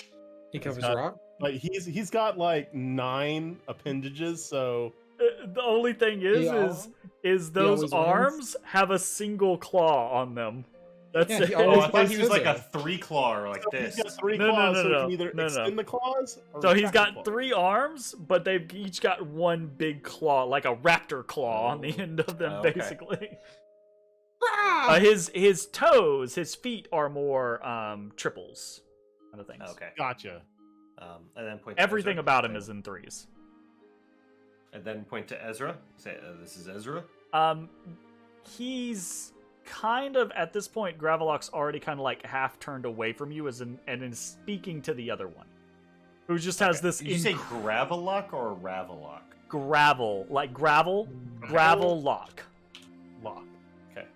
S1: He covers
S5: got-
S1: rock.
S5: But he's got like 9 appendages, so
S2: the only thing is those
S1: always wins.
S2: arms have a single claw on them. That's
S1: Yeah, he
S2: it.
S3: Oh,
S1: always
S3: I thought he
S1: plays
S3: was like a
S1: scissor.
S3: 3-clawer like
S5: so
S3: this.
S5: he's got 3
S2: No, no,
S5: claws,
S2: no,
S5: so
S2: no,
S5: he can either
S2: no, no.
S5: extend the claws or
S2: So he's
S5: retract the
S2: got
S5: claws.
S2: 3 arms, but they've each got one big claw, like a raptor claw on the end of them,
S3: Okay.
S2: basically.
S1: Ah!
S2: His toes, his feet are more triples kind of things.
S3: Okay.
S5: Gotcha.
S3: And then point to
S2: Everything
S3: Ezra.
S2: about him
S3: Say-
S2: is in 3s.
S3: And then point to Ezra. Say, this is Ezra.
S2: He's kind of at this point. Gravelok's already kind of like half turned away from you, and is speaking to the other one, who just has this.
S3: Did you say Gravelock or Ravelock?
S2: gravel, like gravel lock.
S5: Lock.
S3: Okay.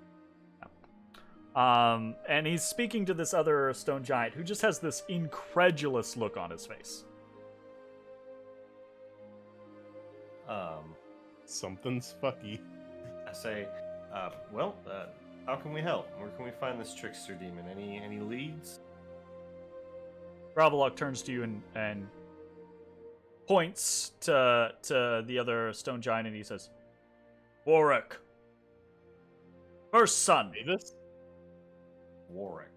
S2: And he's speaking to this other stone giant who just has this incredulous look on his face.
S5: Something's fucky.
S3: I say, how can we help? Where can we find this trickster demon? Any leads?
S2: Gravelok turns to you and points to the other stone giant, and he says, Warwick, first son.
S5: Davis?
S3: Warwick.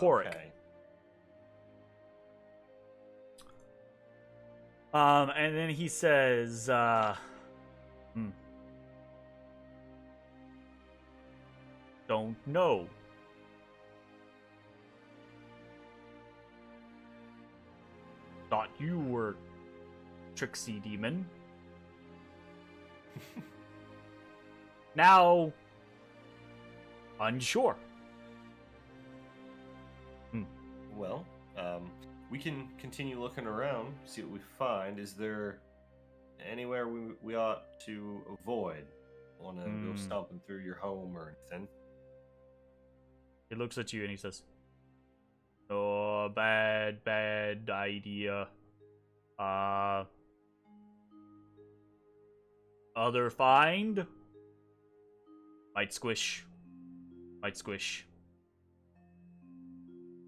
S2: Warwick.
S3: Okay.
S2: And then he says, don't know. Thought you were Trixie Demon. Now, unsure.
S3: Well, we can continue looking around, see what we find. Is there anywhere we ought to avoid? Want to go stomping through your home or anything?
S2: He looks at you and he says, "Oh, bad idea. Other find? Might squish.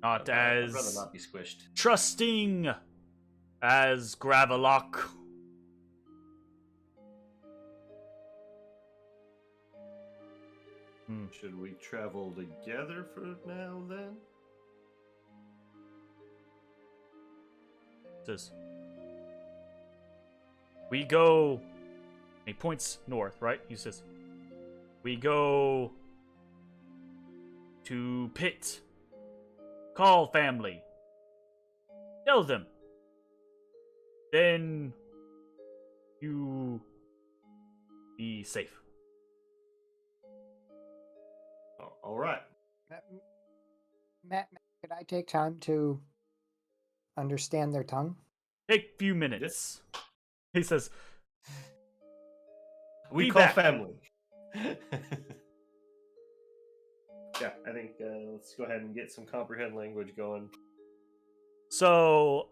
S2: Not
S3: I'd
S2: as
S3: rather not be squished.
S2: trusting as Gravelok."
S3: Should we travel together for now then?
S2: Says, we go. And he points north, right? He says, we go to Pit. Call family. Tell them. Then you be safe.
S3: All right.
S4: Matt, could I take time to understand their tongue?
S2: Take a few minutes. He says,
S3: We
S2: Be
S3: call
S2: back.
S3: family. Yeah, I think let's go ahead and get some comprehend language going.
S2: so,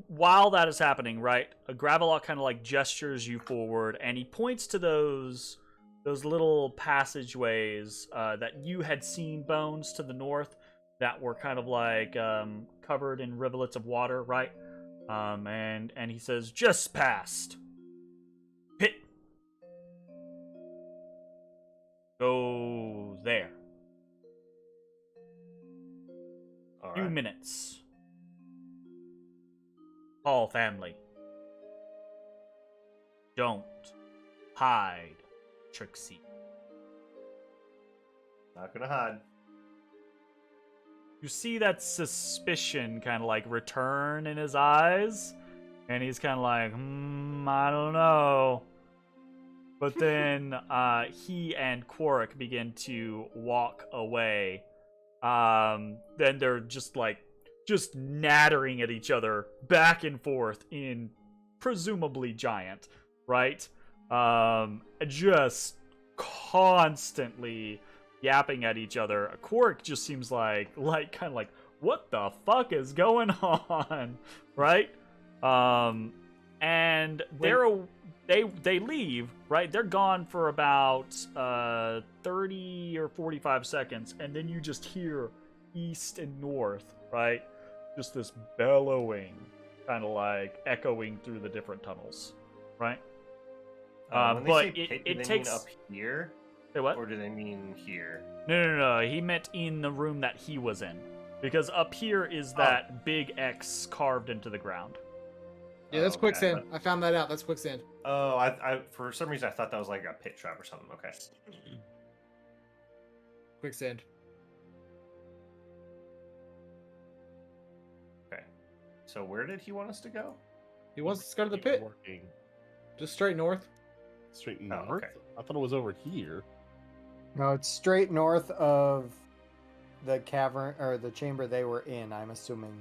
S2: while that is happening, right, a Gravelok kind of like gestures you forward, and he points to those little passageways that you had seen, Bones, to the north, that were kind of like covered in rivulets of water, right? And he says, just past. Pit. Go there.
S3: All
S2: Few
S3: right.
S2: minutes. Call family. Don't hide, Trixie.
S3: Not gonna hide.
S2: You see that suspicion kind of like return in his eyes, and he's kind of like, I don't know. But then he and Quark begin to walk away. Then they're just nattering at each other back and forth in presumably giant, right? Just constantly yapping at each other. Quark just seems like kind of like, what the fuck is going on, right? And they leave, right? They're gone for about 30 or 45 seconds, and then you just hear east and north, right? Just this bellowing, kind of like echoing through the different tunnels, right?
S3: When they
S2: but
S3: say pit, do
S2: it
S3: they
S2: takes
S3: mean up here,
S2: Say what?
S3: or do they mean here?
S2: No. He meant in the room that he was in, because up here is that big X carved into the ground.
S1: Yeah, that's
S3: Okay.
S1: quicksand. I found that out. That's quicksand.
S3: Oh, I for some reason I thought that was like a pit trap or something. Okay.
S1: Quicksand.
S3: Okay. So where did he want us to go?
S1: He wants us to go to the pit.
S5: Working
S1: Just straight north.
S5: straight
S3: Oh,
S5: north.
S3: okay.
S5: I thought it was over here.
S4: No, it's straight north of the cavern or the chamber they were in, I'm assuming.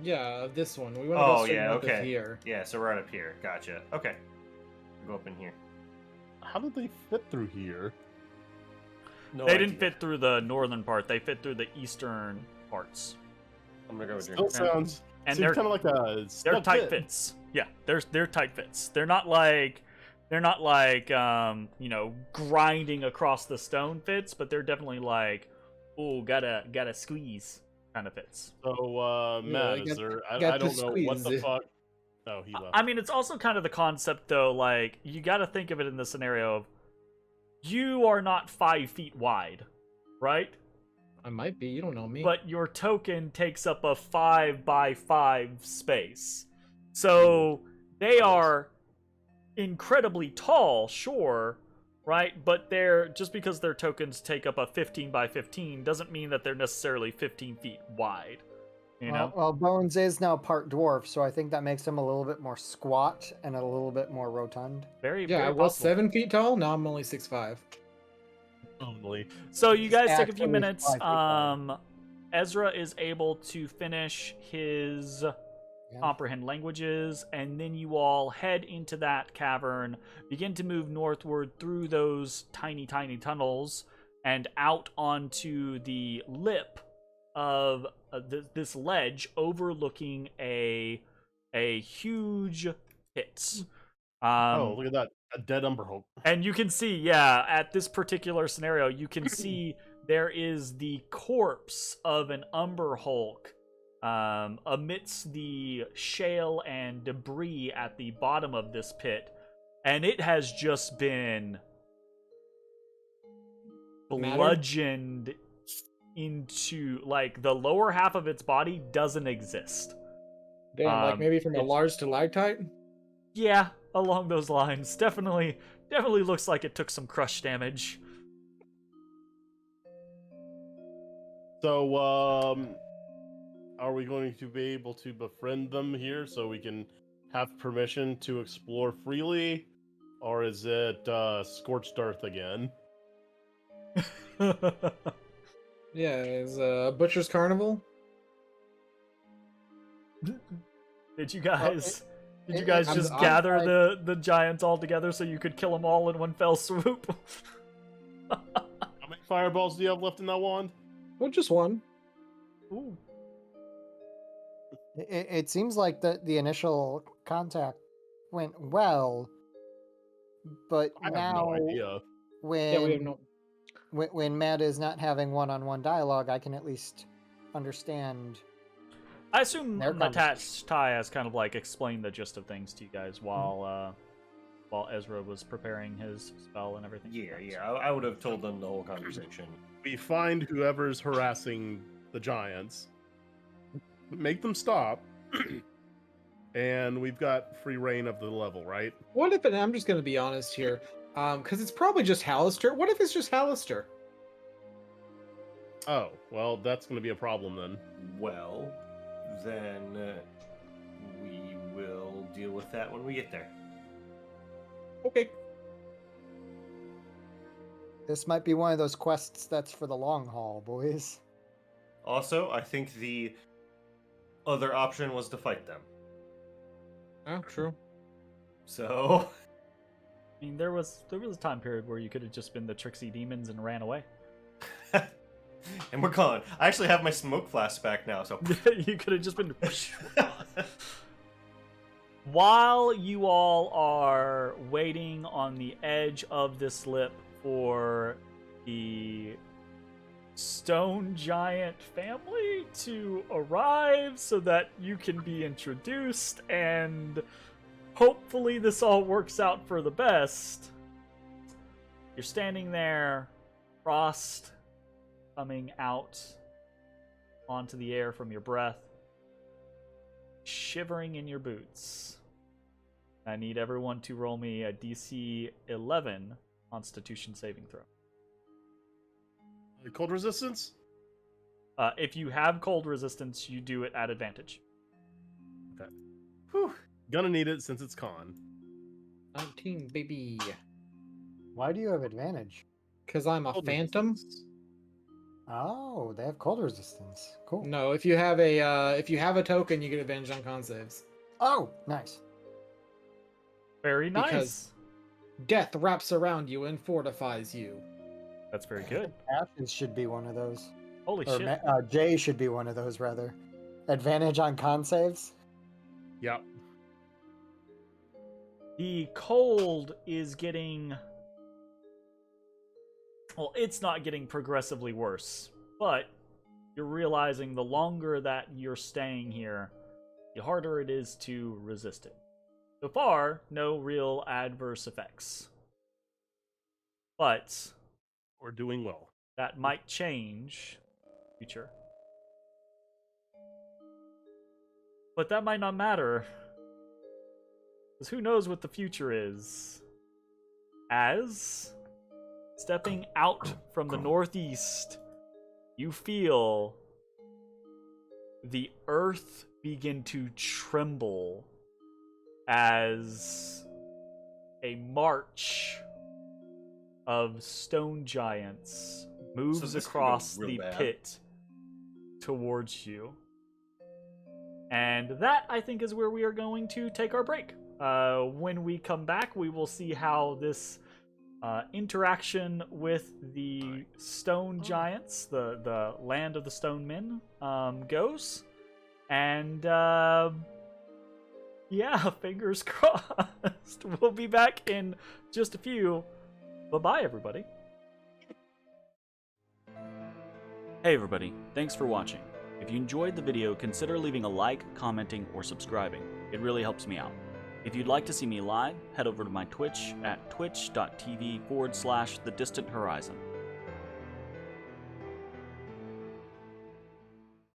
S1: Yeah, this one. We want to go
S3: Oh
S1: straight
S3: yeah,
S1: north of
S3: okay.
S1: here.
S3: Yeah, so right up here. Gotcha. Okay. We'll go up in here.
S5: How did they fit through here?
S3: No
S2: They
S3: idea.
S2: didn't fit through the northern part. They fit through the eastern parts.
S3: I'm gonna go with
S5: Still
S3: drink.
S5: sounds.
S2: And
S5: seems
S2: they're
S5: kind of like a.
S2: they're
S5: snug
S2: tight
S5: fit.
S2: fits. Yeah, they're tight fits. They're not like grinding across the stone fits, but they're definitely like, oh, gotta squeeze kind of fits.
S5: So, Matt,
S1: I
S5: is
S1: got-
S5: there?
S1: got
S5: I
S1: to
S5: don't know what the
S1: squeeze.
S5: fuck. Oh, he left.
S2: I mean, it's also kind of the concept though. Like, you got to think of it in the scenario of you are not 5 feet wide, right?
S1: I might be. You don't know me.
S2: But your token takes up a 5x5 space. So they are incredibly tall, sure, right? But they're just because their tokens take up a 15x15 doesn't mean that they're necessarily 15 feet wide. You know?
S4: Well, Bones is now part dwarf, so I think that makes him a little bit more squat and a little bit more rotund.
S2: Very,
S1: yeah,
S2: very
S1: I was
S2: possible.
S1: 7 feet tall. Now I'm only 6'5".
S5: Totally.
S2: So you guys take a few
S4: Actually
S2: minutes.
S4: 5 feet wide.
S2: Ezra is able to finish his comprehend languages, and then you all head into that cavern, begin to move northward through those tiny tunnels and out onto the lip of this ledge overlooking a huge pit.
S5: Oh, look at that! A dead Umber Hulk.
S2: And you can see, yeah, at this particular scenario, you can see there is the corpse of an Umber Hulk amidst the shale and debris at the bottom of this pit. And it has just been bludgeoned into, like, the lower half of its body doesn't exist.
S1: Damn, like maybe from a
S2: it's-
S1: large stalactite?
S2: Yeah, along those lines. Definitely looks like it took some crush damage.
S5: So, are we going to be able to befriend them here so we can have permission to explore freely, or is it scorched earth again?
S1: Yeah, it's Butcher's Carnival.
S2: Did you guys
S4: I'm-
S2: just
S1: I'm
S2: gather
S4: like-
S2: the giants all together so you could kill them all in one fell swoop?
S5: How many fireballs do you have left in that wand?
S1: Well, just one.
S2: Ooh.
S4: It seems like the initial contact went well, but
S5: I have
S4: now
S5: no idea.
S1: Yeah, we have
S4: when
S1: no.
S4: when Matt is not having one-on-one dialogue, I can at least understand.
S2: I assume
S4: Their conversation.
S2: Matashtai has kind of like explained the gist of things to you guys while Ezra was preparing his spell and everything.
S3: Yeah. I would have told them the whole conversation.
S5: We find whoever's harassing the giants, make them stop, and we've got free reign of the level, right?
S1: What if? And I'm just gonna be honest here, because it's probably just Halaster. What if it's just Halaster?
S5: Oh, well, that's going to be a problem then.
S3: Well, then we will deal with that when we get there.
S1: Okay.
S4: This might be one of those quests that's for the long haul, boys.
S3: Also, I think the other option was to fight them.
S1: Oh, true.
S3: So,
S2: I mean, there was a time period where you could have just been the tricksy demons and ran away.
S3: and we're gone. I actually have my smoke flask back now, so.
S2: You could have just been. While you all are waiting on the edge of this lip for the stone giant family to arrive so that you can be introduced and hopefully this all works out for the best, you're standing there, frost coming out onto the air from your breath, shivering in your boots. I need everyone to roll me a DC 11 Constitution saving throw.
S5: Cold resistance?
S2: If you have cold resistance, you do it at advantage.
S5: Okay. Whew. Gonna need it since it's con.
S1: 19, baby.
S4: Why do you have advantage?
S1: Because I'm a
S5: Cold
S1: phantom.
S5: resistance.
S4: Oh, they have cold resistance. Cool.
S1: No, if you have a token, you get advantage on con saves.
S4: Oh, nice.
S2: Very nice.
S1: Because- Death wraps around you and fortifies you.
S2: That's very good.
S4: Ashes should be one of those.
S2: Holy
S4: Or
S2: shit.
S4: Jay should be one of those, rather. Advantage on con saves?
S5: Yep.
S2: The cold is getting... Well, it's not getting progressively worse, but you're realizing the longer that you're staying here, the harder it is to resist it. So far, no real adverse effects. But
S5: We're doing well.
S2: that might change in the future. But that might not matter. Because who knows what the future is. As stepping out from the northeast, you feel the earth begin to tremble as a march of stone giants moves
S3: this could go
S2: across
S3: real
S2: the
S3: bad.
S2: pit towards you. And that, I think, is where we are going to take our break. When we come back, we will see how this interaction with the stone giants, the land of the stone men, goes. And yeah, fingers crossed. We'll be back in just a few. Bye-bye, everybody. Hey, everybody. Thanks for watching. If you enjoyed the video, consider leaving a like, commenting, or subscribing. It really helps me out. If you'd like to see me live, head over to my Twitch at twitch.tv/thedistanthorizon.